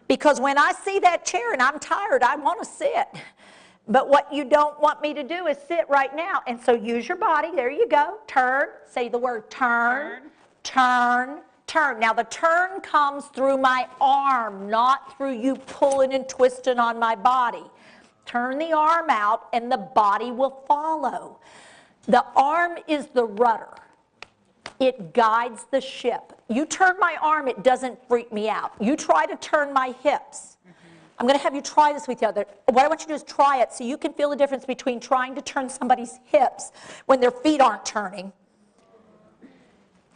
Because when I see that chair and I'm tired, I want to sit. But what you don't want me to do is sit right now. And so use your body. There you go. Turn. Say the word turn. Turn. Turn. Now the turn comes through my arm, not through you pulling and twisting on my body. Turn the arm out and the body will follow. The arm is the rudder. It guides the ship. You turn my arm, it doesn't freak me out. You try to turn my hips. I'm going to have you try this with the other. What I want you to do is try it so you can feel the difference between trying to turn somebody's hips when their feet aren't turning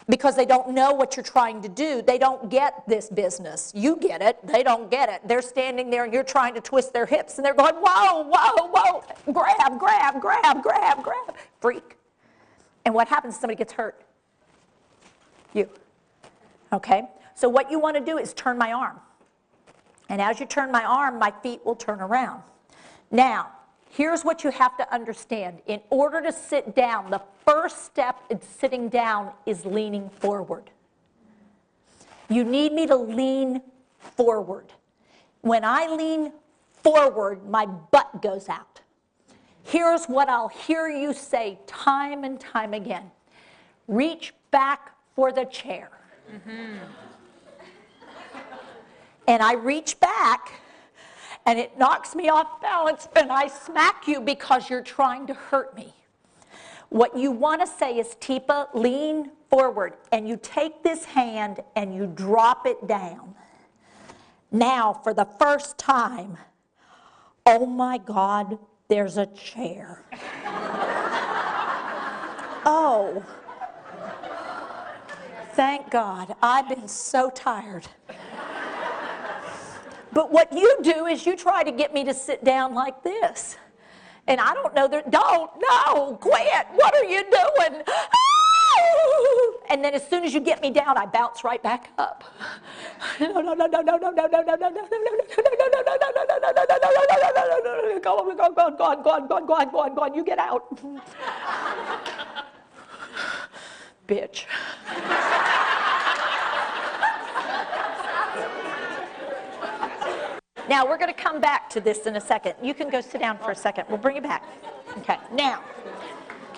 because they don't know what you're trying to do. They don't get this business. You get it. They don't get it. They're standing there and you're trying to twist their hips and they're going, whoa, whoa, whoa, grab, grab, grab, grab, grab. Freak. And what happens if somebody gets hurt? You. Okay? So what you want to do is turn my arm. And as you turn my arm, my feet will turn around. Now, here's what you have to understand. In order to sit down, the first step in sitting down is leaning forward. You need me to lean forward. When I lean forward, my butt goes out. Here's what I'll hear you say time and time again. Reach back for the chair. Mm-hmm. And I reach back, and it knocks me off balance, and I smack you because you're trying to hurt me. What you want to say is, Teepa, lean forward, and you take this hand and you drop it down. Now, for the first time, oh my God, there's a chair. Oh, thank God, I've been so tired. But what you do is you try to get me to sit down like this. And I don't know, no, quit, what are you doing? And then as soon as you get me down, I bounce right back up. No, no, no, no, no, no, no, no, no, no, no, no, no, no, go on, you get out. Bitch. Now, we're going to come back to this in a second. You can go sit down for a second. We'll bring you back. Okay, now,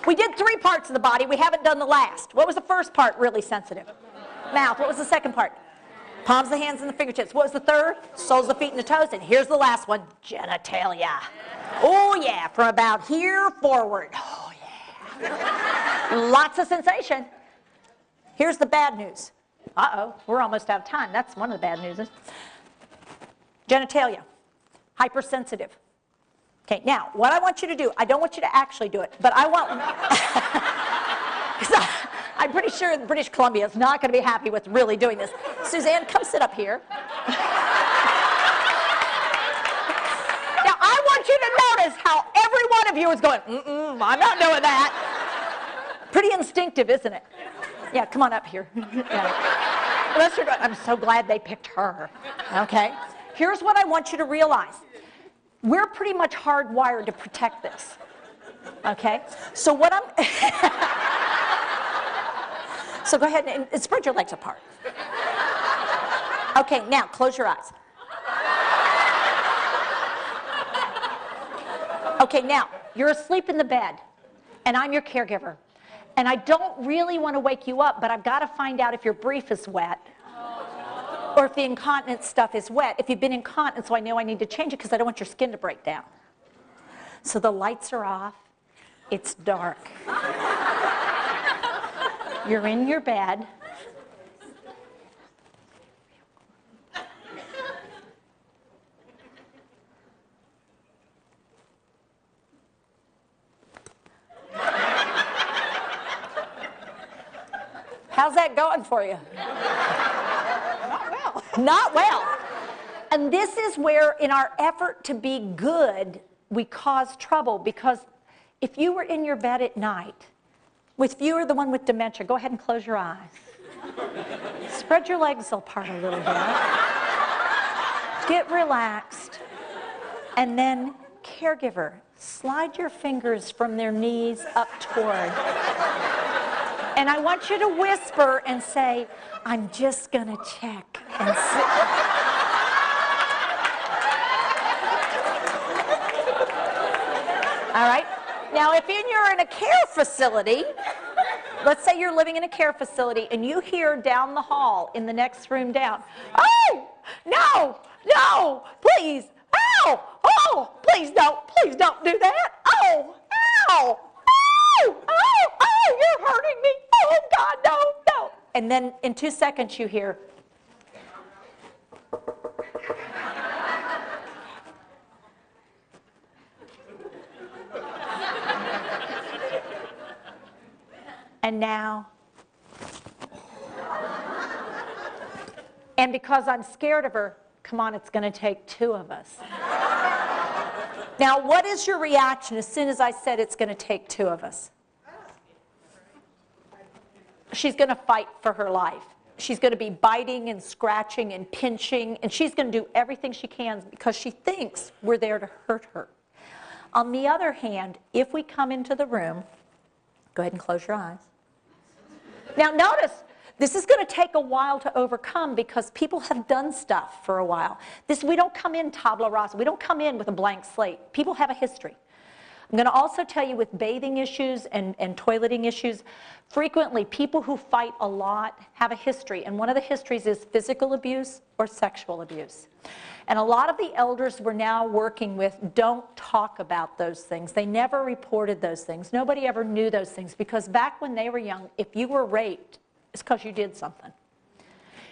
we did 3 parts of the body. We haven't done the last. What was the first part really sensitive? Mouth. What was the second part? Palms of the hands and the fingertips. What was the third? Soles of the feet and the toes. And here's the last one, genitalia. Oh, yeah, from about here forward. Oh, yeah. Lots of sensation. Here's the bad news. Uh-oh, we're almost out of time. That's one of the bad news. Genitalia, hypersensitive. Okay, now, what I want you to do, I don't want you to actually do it, but I want, I'm pretty sure British Columbia is not going to be happy with really doing this. Suzanne, come sit up here. Now, I want you to notice how every one of you is going, I'm not doing that. Pretty instinctive, isn't it? Yeah, come on up here. Yeah. Unless you're going, I'm so glad they picked her, okay? Here's what I want you to realize. We're pretty much hardwired to protect this, okay? So what I'm, so go ahead and spread your legs apart. Okay, now close your eyes. Okay, now you're asleep in the bed, and I'm your caregiver. And I don't really want to wake you up, but I've got to find out if your brief is wet or if the incontinence stuff is wet. If you've been incontinent, so I know I need to change it because I don't want your skin to break down. So the lights are off. It's dark. You're in your bed. How's that going for you? Not well. Not well. And this is where, in our effort to be good, we cause trouble, because if you were in your bed at night, if you are the one with dementia, go ahead and close your eyes. Spread your legs apart a little bit. Get relaxed. And then, caregiver, slide your fingers from their knees up toward. And I want you to whisper and say, I'm just going to check and see. All right? Now, if you're in a care facility, let's say you're living in a care facility and you hear down the hall in the next room down, oh, no, no, please, oh, oh, please don't do that. Oh, ow, oh, oh, oh, you're hurting me. Oh, God, no, no. And then in 2 seconds you hear, and now, And because I'm scared of her, come on, it's going to take two of us. Now, what is your reaction as soon as I said it's going to take two of us? She's going to fight for her life. She's going to be biting and scratching and pinching, and she's going to do everything she can because she thinks we're there to hurt her. On the other hand, if we come into the room, go ahead and close your eyes. Now notice, this is going to take a while to overcome because people have done stuff for a while. We don't come in tabula rasa. We don't come in with a blank slate. People have a history. I'm going to also tell you with bathing issues and toileting issues, frequently people who fight a lot have a history. And one of the histories is physical abuse or sexual abuse. And a lot of the elders we're now working with don't talk about those things. They never reported those things. Nobody ever knew those things because back when they were young, if you were raped, it's because you did something.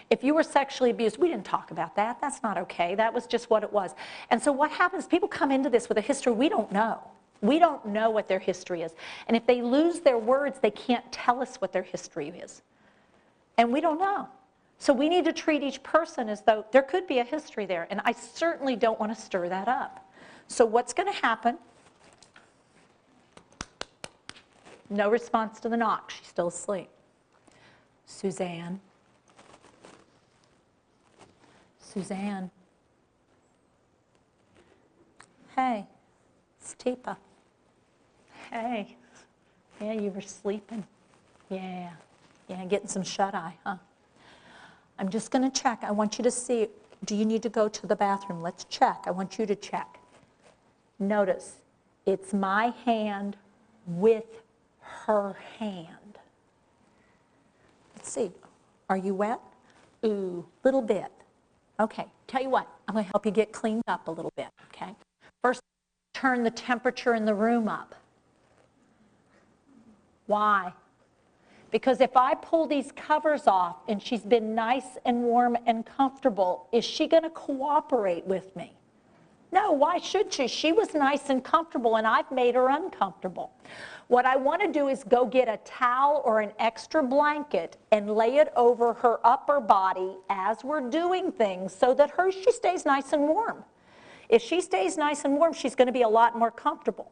If you were sexually abused, we didn't talk about that. That's not okay. That was just what it was. And so what happens, people come into this with a history we don't know. We don't know what their history is. And if they lose their words, they can't tell us what their history is. And we don't know. So we need to treat each person as though there could be a history there. And I certainly don't want to stir that up. So what's going to happen? No response to the knock. She's still asleep. Suzanne. Suzanne. Hey, it's Teepa. Hey. Yeah, you were sleeping. Yeah, getting some shut-eye, huh? I'm just going to check. I want you to see, do you need to go to the bathroom? Let's check. I want you to check. Notice, it's my hand with her hand. Let's see. Are you wet? Ooh, little bit. Okay, tell you what, I'm going to help you get cleaned up a little bit, okay? First, turn the temperature in the room up. Why? Because if I pull these covers off and she's been nice and warm and comfortable, is she going to cooperate with me? No, why should she? She was nice and comfortable and I've made her uncomfortable. What I want to do is go get a towel or an extra blanket and lay it over her upper body as we're doing things so that she stays nice and warm. If she stays nice and warm, she's going to be a lot more comfortable.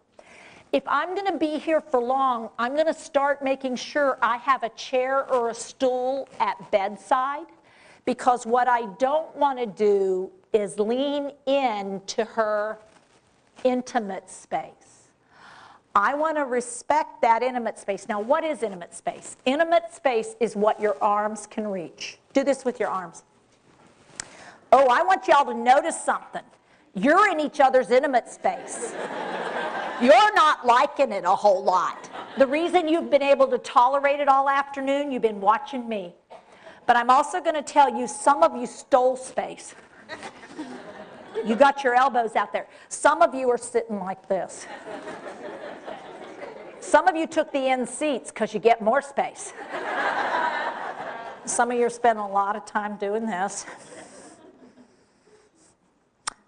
If I'm going to be here for long, I'm going to start making sure I have a chair or a stool at bedside because what I don't want to do is lean into her intimate space. I want to respect that intimate space. Now, what is intimate space? Intimate space is what your arms can reach. Do this with your arms. Oh, I want y'all to notice something. You're in each other's intimate space. You're not liking it a whole lot. The reason you've been able to tolerate it all afternoon, you've been watching me. But I'm also going to tell you, some of you stole space. You got your elbows out there. Some of you are sitting like this. Some of you took the end seats because you get more space. Some of you are spending a lot of time doing this.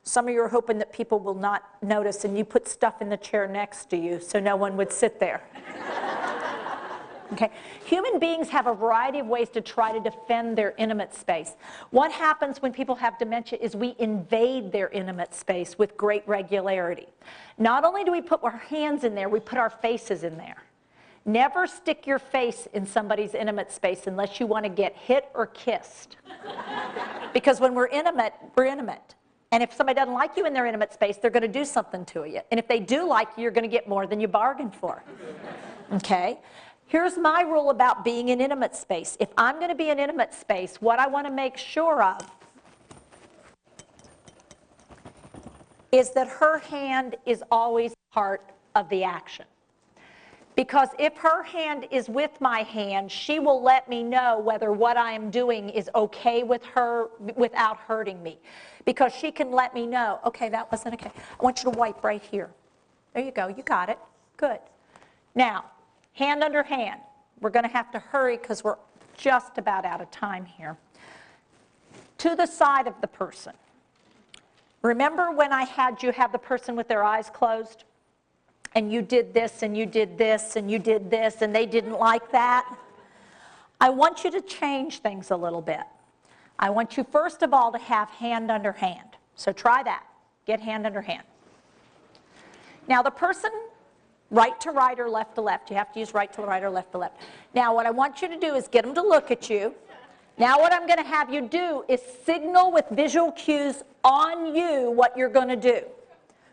Some of you are hoping that people will not notice and you put stuff in the chair next to you so no one would sit there. Okay. Human beings have a variety of ways to try to defend their intimate space. What happens when people have dementia is we invade their intimate space with great regularity. Not only do we put our hands in there, we put our faces in there. Never stick your face in somebody's intimate space unless you want to get hit or kissed. Because when we're intimate, we're intimate. And if somebody doesn't like you in their intimate space, they're going to do something to you. And if they do like you, you're going to get more than you bargained for. Okay? Here's my rule about being in intimate space. If I'm going to be in intimate space, what I want to make sure of is that her hand is always part of the action. Because if her hand is with my hand, she will let me know whether what I am doing is okay with her without hurting me. Because she can let me know, okay, that wasn't okay. I want you to wipe right here. There you go, you got it. Good. Now, hand under hand. We're going to have to hurry because we're just about out of time here. To the side of the person. Remember when I had you have the person with their eyes closed? And you did this, and you did this, and you did this, and they didn't like that? I want you to change things a little bit. I want you first of all to have hand under hand. So try that. Get hand under hand. Now the person, right to right or left to left. You have to use right to right or left to left. Now what I want you to do is get them to look at you. Now what I'm going to have you do is signal with visual cues on you what you're going to do.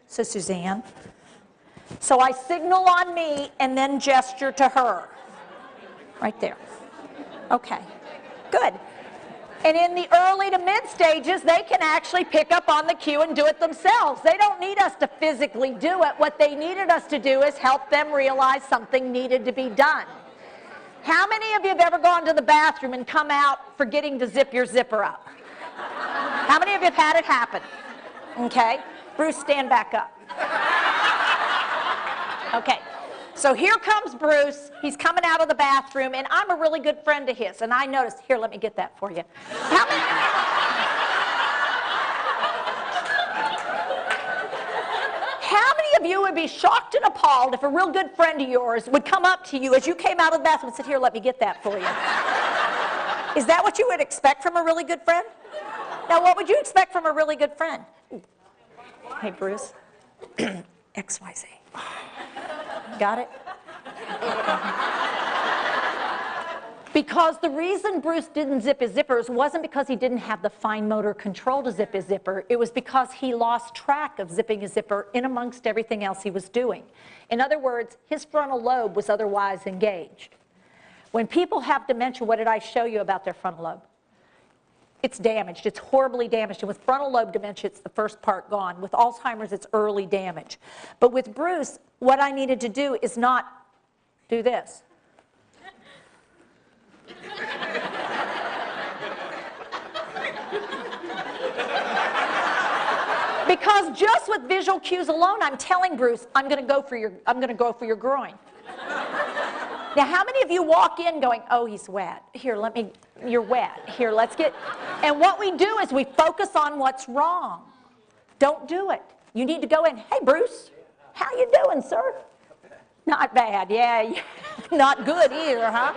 So Suzanne. So I signal on me and then gesture to her. Right there. Okay. Good. And in the early to mid stages, they can actually pick up on the cue and do it themselves. They don't need us to physically do it. What they needed us to do is help them realize something needed to be done. How many of you have ever gone to the bathroom and come out forgetting to zip your zipper up? How many of you have had it happen? Okay. Bruce, stand back up. Okay. So here comes Bruce. He's coming out of the bathroom, and I'm a really good friend of his. And I noticed, here, let me get that for you. How many of you would be shocked and appalled if a real good friend of yours would come up to you as you came out of the bathroom and said, here, let me get that for you? Is that what you would expect from a really good friend? Now, what would you expect from a really good friend? Hey, Bruce, XYZ. Got it? Because the reason Bruce didn't zip his zippers wasn't because he didn't have the fine motor control to zip his zipper. It was because he lost track of zipping his zipper in amongst everything else he was doing. In other words, his frontal lobe was otherwise engaged. When people have dementia, what did I show you about their frontal lobe? It's damaged. It's horribly damaged. And with frontal lobe dementia, it's the first part gone. With Alzheimer's, it's early damage. But with Bruce, what I needed to do is not do this. Because just with visual cues alone, I'm telling Bruce, I'm going to go for your groin. Now, how many of you walk in going, oh, he's wet. Here, you're wet. Here, let's get, and what we do is we focus on what's wrong. Don't do it. You need to go in, hey, Bruce, how you doing, sir? Not bad, yeah. Not good either, huh?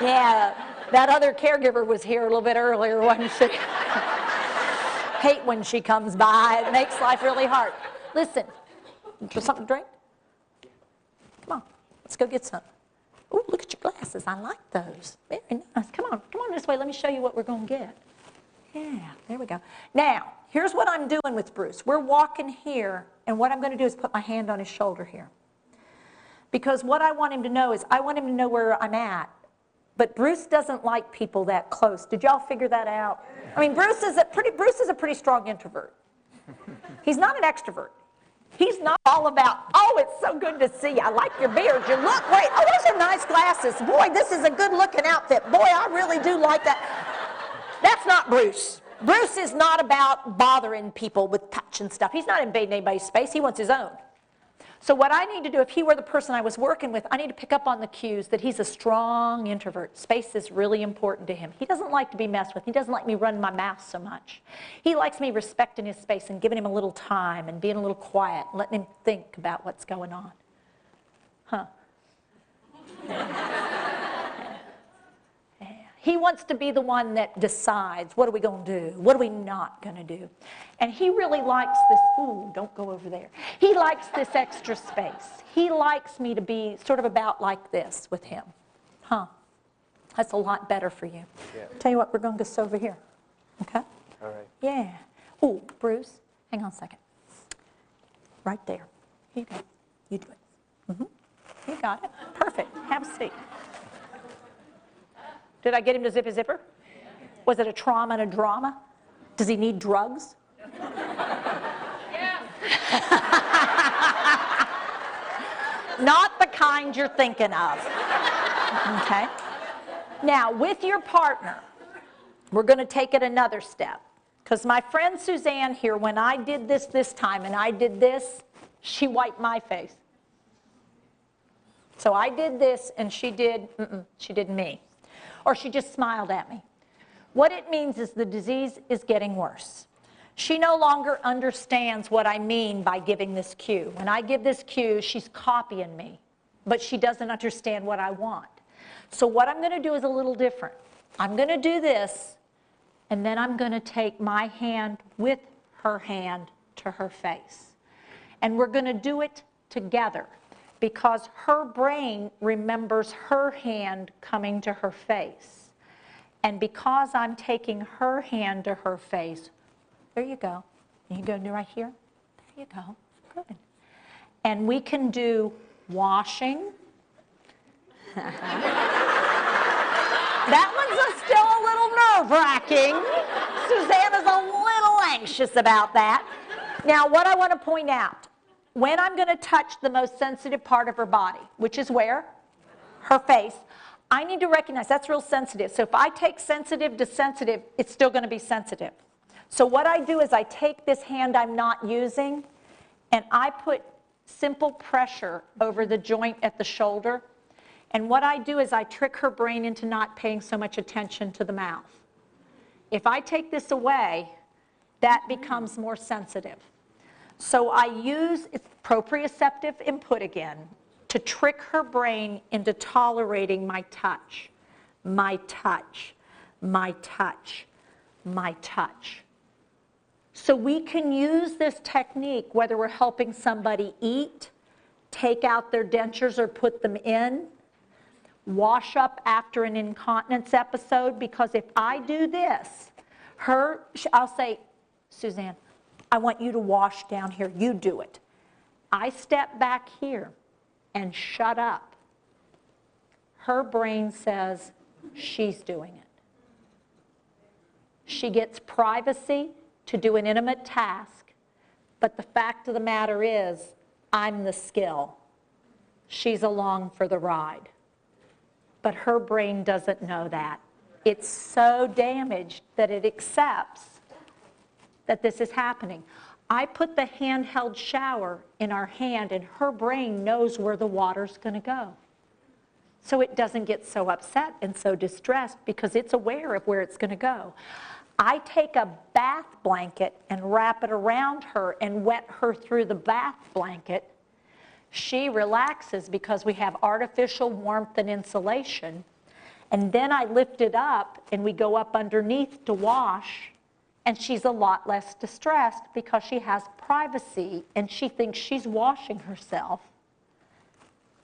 Yeah, that other caregiver was here a little bit earlier, wasn't she? Hate when she comes by. It makes life really hard. Listen, for something to drink? Come on, let's go get some. Oh, look at your glasses. I like those. Very nice. Come on this way. Let me show you what we're going to get. Yeah, there we go. Now, here's what I'm doing with Bruce. We're walking here, and what I'm going to do is put my hand on his shoulder here. Because what I want him to know is I want him to know where I'm at. But Bruce doesn't like people that close. Did y'all figure that out? I mean, Bruce is a pretty strong introvert. He's not an extrovert. He's not all about, oh, it's so good to see you. I like your beard. You look great. Oh, those are nice glasses. Boy, this is a good-looking outfit. Boy, I really do like that. That's not Bruce. Bruce is not about bothering people with touch and stuff. He's not invading anybody's space. He wants his own. So what I need to do, if he were the person I was working with, I need to pick up on the cues that he's a strong introvert. Space is really important to him. He doesn't like to be messed with. He doesn't like me running my mouth so much. He likes me respecting his space and giving him a little time and being a little quiet, and letting him think about what's going on. Huh. He wants to be the one that decides, what are we going to do? What are we not going to do? And he really likes this, ooh, don't go over there. He likes this extra space. He likes me to be sort of about like this with him. Huh. That's a lot better for you. Yeah. Tell you what, we're going to go over here. Okay? All right. Yeah. Ooh, Bruce, hang on a second. Right there. Here you go. You do it. Mm-hmm. You got it. Perfect. Have a seat. Did I get him to zip his zipper? Was it a trauma and a drama? Does he need drugs? Not the kind you're thinking of. Okay? Now, with your partner, we're going to take it another step. Because my friend Suzanne here, when I did this time and I did this, she wiped my face. So I did this and she did me. Or she just smiled at me. What it means is the disease is getting worse. She no longer understands what I mean by giving this cue. When I give this cue, she's copying me, but she doesn't understand what I want. So what I'm going to do is a little different. I'm going to do this, And then I'm going to take my hand with her hand to her face. And we're going to do it together because her brain remembers her hand coming to her face. And because I'm taking her hand to her face, there you go. You go right here. There you go. Good. And we can do washing. That one's still a little nerve-wracking. Susanna's a little anxious about that. Now, what I want to point out, when I'm going to touch the most sensitive part of her body, which is where? Her face, I need to recognize that's real sensitive. So if I take sensitive to sensitive, it's still going to be sensitive. So what I do is I take this hand I'm not using, and I put simple pressure over the joint at the shoulder. And what I do is I trick her brain into not paying so much attention to the mouth. If I take this away, that becomes more sensitive. So I use proprioceptive input again to trick her brain into tolerating my touch, my touch, my touch, my touch. So we can use this technique whether we're helping somebody eat, take out their dentures or put them in, wash up after an incontinence episode, because if I do this, I'll say, Suzanne, I want you to wash down here. You do it. I step back here and shut up. Her brain says she's doing it. She gets privacy to do an intimate task, but the fact of the matter is, I'm the skill. She's along for the ride. But her brain doesn't know that. It's so damaged that it accepts that this is happening. I put the handheld shower in our hand, and her brain knows where the water's going to go. So it doesn't get so upset and so distressed because it's aware of where it's going to go. I take a bath blanket and wrap it around her and wet her through the bath blanket. She relaxes because we have artificial warmth and insulation. And then I lift it up and we go up underneath to wash. And she's a lot less distressed because she has privacy and she thinks she's washing herself.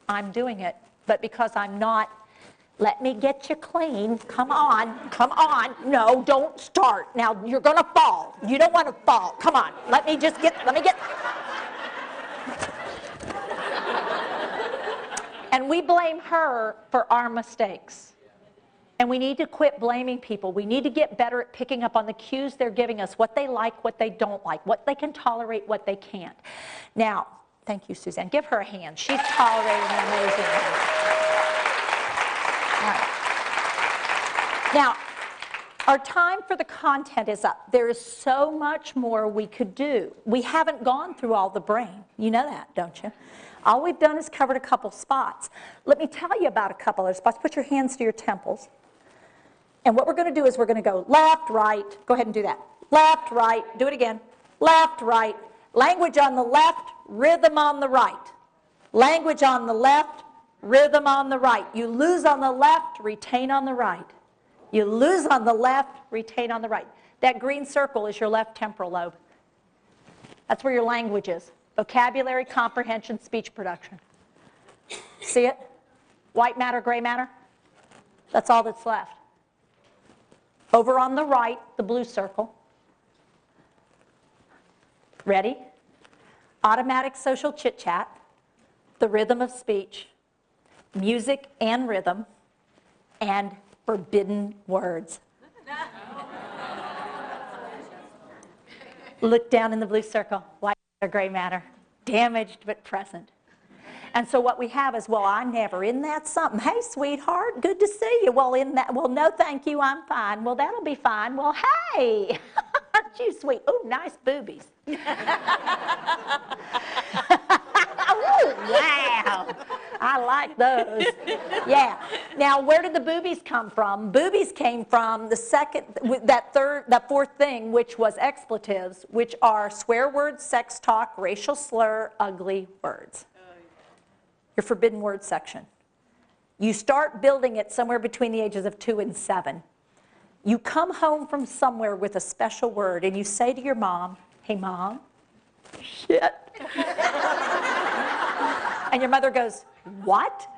I'm doing it. But because I'm not, let me get you clean. Come on, come on. No, don't start. Now you're going to fall. You don't want to fall. Come on. Let me get. And we blame her for our mistakes. And we need to quit blaming people. We need to get better at picking up on the cues they're giving us, what they like, what they don't like, what they can tolerate, what they can't. Now, thank you, Suzanne. Give her a hand. She's tolerating an amazing hand. All right. Now, our time for the content is up. There is so much more we could do. We haven't gone through all the brain. You know that, don't you? All we've done is covered a couple spots. Let me tell you about a couple other spots. Put your hands to your temples. And what we're going to do is we're going to go left, right. Go ahead and do that. Left, right. Do it again. Left, right. Language on the left, rhythm on the right. Language on the left, rhythm on the right. You lose on the left, retain on the right. You lose on the left, retain on the right. That green circle is your left temporal lobe. That's where your language is. Vocabulary, comprehension, speech production. See it? White matter, gray matter? That's all that's left. Over on the right, the blue circle. Ready? Automatic social chit-chat, the rhythm of speech, music and rhythm, and forbidden words. Look down in the blue circle, white matter, gray matter, damaged but present. And so what we have is, well, I'm never in that something. Hey, sweetheart, good to see you. Well, in that, well, no, thank you, I'm fine. Well, that'll be fine. Well, hey, aren't you sweet? Oh, nice boobies. Oh, wow. I like those. Yeah. Now, where did the boobies come from? Boobies came from that fourth thing, which was expletives, which are swear words, sex talk, racial slur, ugly words. Your forbidden word section. You start building it somewhere between the ages of 2 and 7. You come home from somewhere with a special word and you say to your mom, hey mom, shit. And your mother goes, what?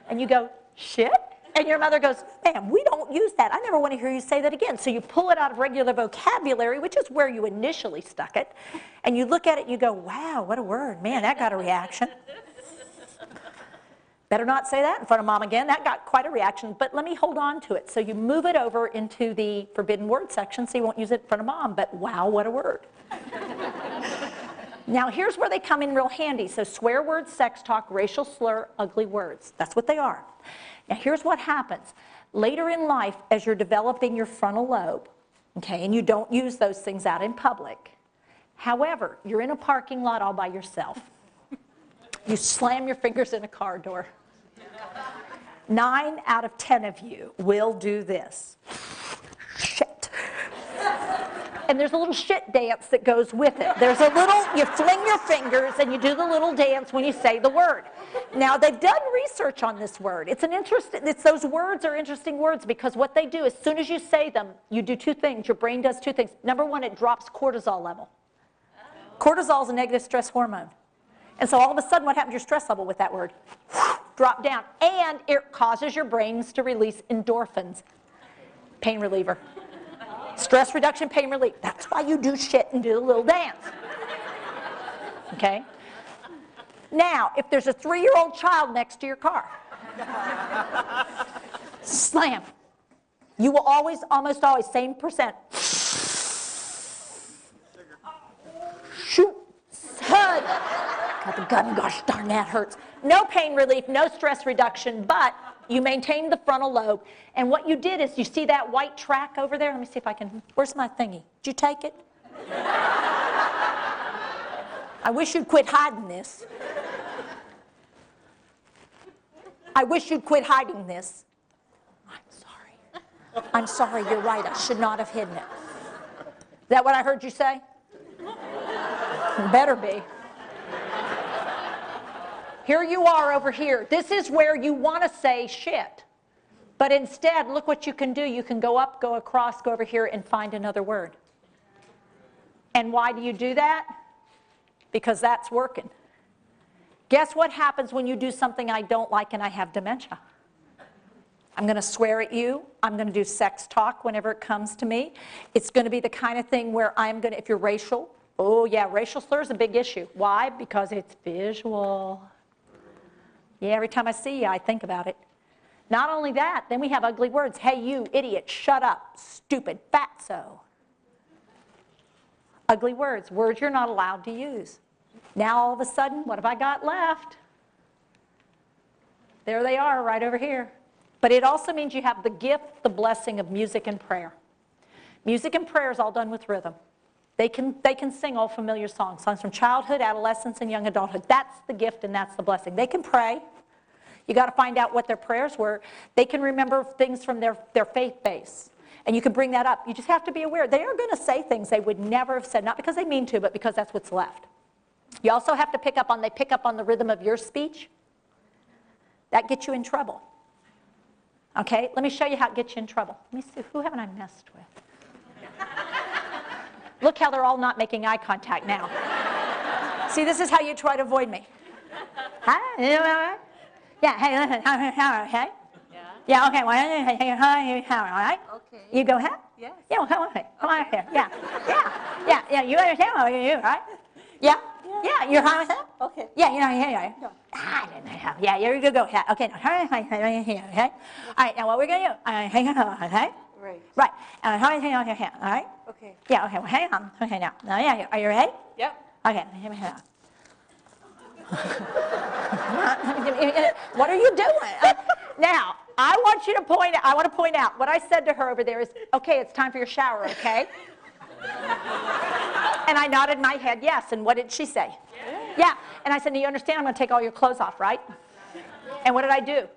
And you go, shit? And your mother goes, ma'am, we don't use that. I never want to hear you say that again. So you pull it out of regular vocabulary, which is where you initially stuck it, and you look at it and you go, wow, what a word. Man, that got a reaction. Better not say that in front of mom again. That got quite a reaction, but let me hold on to it. So you move it over into the forbidden word section so you won't use it in front of mom, but wow, what a word. Now here's where they come in real handy. So swear words, sex talk, racial slur, ugly words. That's what they are. Now here's what happens. Later in life, as you're developing your frontal lobe, okay, and you don't use those things out in public. However, you're in a parking lot all by yourself. You slam your fingers in a car door. 9 out of 10 of you will do this. Shit. And there's a little shit dance that goes with it. There's a little, you fling your fingers and you do the little dance when you say the word. Now, they've done research on this word. Those words are interesting words because what they do, as soon as you say them, you do 2 things. Your brain does 2 things. Number 1, it drops cortisol level. Cortisol is a negative stress hormone. And so all of a sudden, what happens to your stress level with that word? Drop down. And it causes your brains to release endorphins. Pain reliever. Stress reduction, pain relief. That's why you do shit and do a little dance. Okay? Now, if there's a 3-year-old child next to your car, slam. You will always, almost always, same percent. Shoot. Hud. Got the gun, gosh darn that hurts. No pain relief, no stress reduction, but you maintain the frontal lobe. And what you did is, you see that white track over there? Let me see if I can, where's my thingy? Did you take it? I wish you'd quit hiding this. I wish you'd quit hiding this. I'm sorry. I'm sorry, you're right. I should not have hidden it. Is that what I heard you say? Better be. Here you are over here. This is where you want to say shit. But instead, look what you can do. You can go up, go across, go over here, and find another word. And why do you do that? Because that's working. Guess what happens when you do something I don't like and I have dementia? I'm going to swear at you. I'm going to do sex talk whenever it comes to me. It's going to be the kind of thing where I'm going to, if you're racial, oh yeah, racial slur is a big issue. Why? Because it's visual. Yeah, every time I see you, I think about it. Not only that, then we have ugly words. Hey, you, idiot, shut up, stupid, fatso. Ugly words, words you're not allowed to use. Now, all of a sudden, what have I got left? There they are, right over here. But it also means you have the gift, the blessing of music and prayer. Music and prayer is all done with rhythm. They can sing all familiar songs from childhood, adolescence, and young adulthood. That's the gift and that's the blessing. They can pray. You got to find out what their prayers were. They can remember things from their faith base. And you can bring that up. You just have to be aware. They are going to say things they would never have said, not because they mean to, but because that's what's left. You also have to pick up on the rhythm of your speech. That gets you in trouble. Okay, let me show you how it gets you in trouble. Let me see, who haven't I messed with? Look how they're all not making eye contact now. See, this is how you try to avoid me. Hi, you all right? Yeah, hey, listen, okay? Yeah, okay, well, all right? Okay. You go ahead? Yes. Yeah, well, come on here. Yeah, you understand what you, right? Yeah? Yeah, you're fine with that? Okay. Yeah, yeah. Yeah, you go ahead. Okay, now, okay? All right, now what we're going to do, okay? Right. Right, all right? Okay. Yeah, okay, well, hang on. Okay, now, yeah, are you ready? Yep. Okay, what are you doing? Now, I want to point out, what I said to her over there is, okay, it's time for your shower, okay? And I nodded my head, yes, and what did she say? Yeah, and I said, now you understand I'm going to take all your clothes off, right? And what did I do?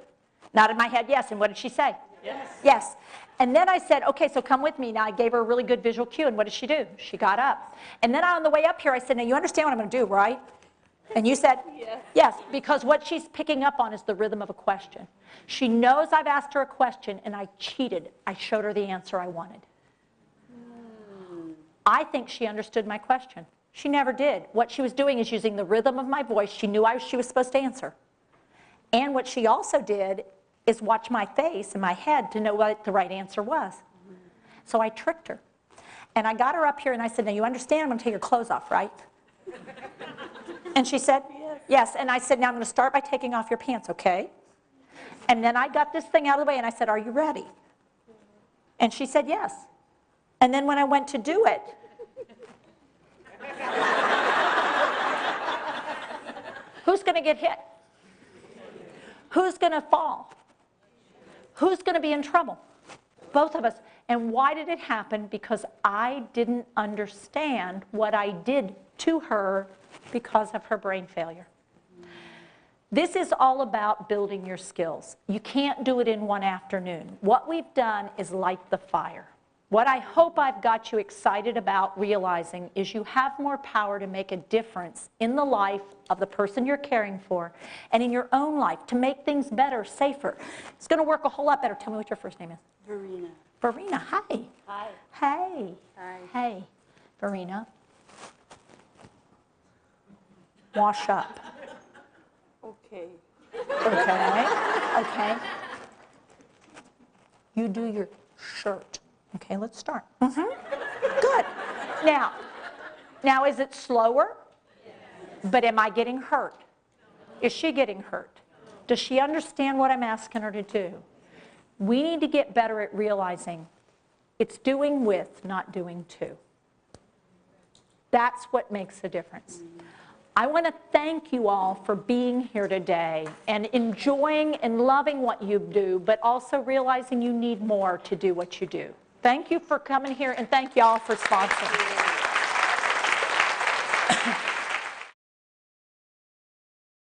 Nodded my head, yes, and what did she say? Yes. Yes. And then I said, okay, so come with me. Now I gave her a really good visual cue, and what did she do? She got up. And then on the way up here, I said, now you understand what I'm going to do, right? And you said? Yes. Yes, because what she's picking up on is the rhythm of a question. She knows I've asked her a question, and I cheated. I showed her the answer I wanted. I think she understood my question. She never did. What she was doing is using the rhythm of my voice. She knew she was supposed to answer. And what she also did is watch my face and my head to know what the right answer was. So I tricked her. And I got her up here and I said, now you understand I'm going to take your clothes off, right? And she said, yes. And I said, now I'm going to start by taking off your pants, okay? And then I got this thing out of the way and I said, are you ready? And she said, yes. And then when I went to do it, who's going to get hit? Who's going to fall? Who's going to be in trouble? Both of us. And why did it happen? Because I didn't understand what I did to her because of her brain failure. This is all about building your skills. You can't do it in one afternoon. What we've done is light the fire. What I hope I've got you excited about realizing is you have more power to make a difference in the life of the person you're caring for and in your own life to make things better, safer. It's going to work a whole lot better. Tell me what your first name is. Verena. Verena, hi. Hi. Hey. Hi. Hey, Verena. Wash up. Okay. Okay. Okay. You do your shirt. Okay, let's start. Good. Now, is it slower? But am I getting hurt? Is she getting hurt? Does she understand what I'm asking her to do? We need to get better at realizing it's doing with, not doing to. That's what makes a difference. I want to thank you all for being here today and enjoying and loving what you do, but also realizing you need more to do what you do. Thank you for coming here, and thank you all for sponsoring.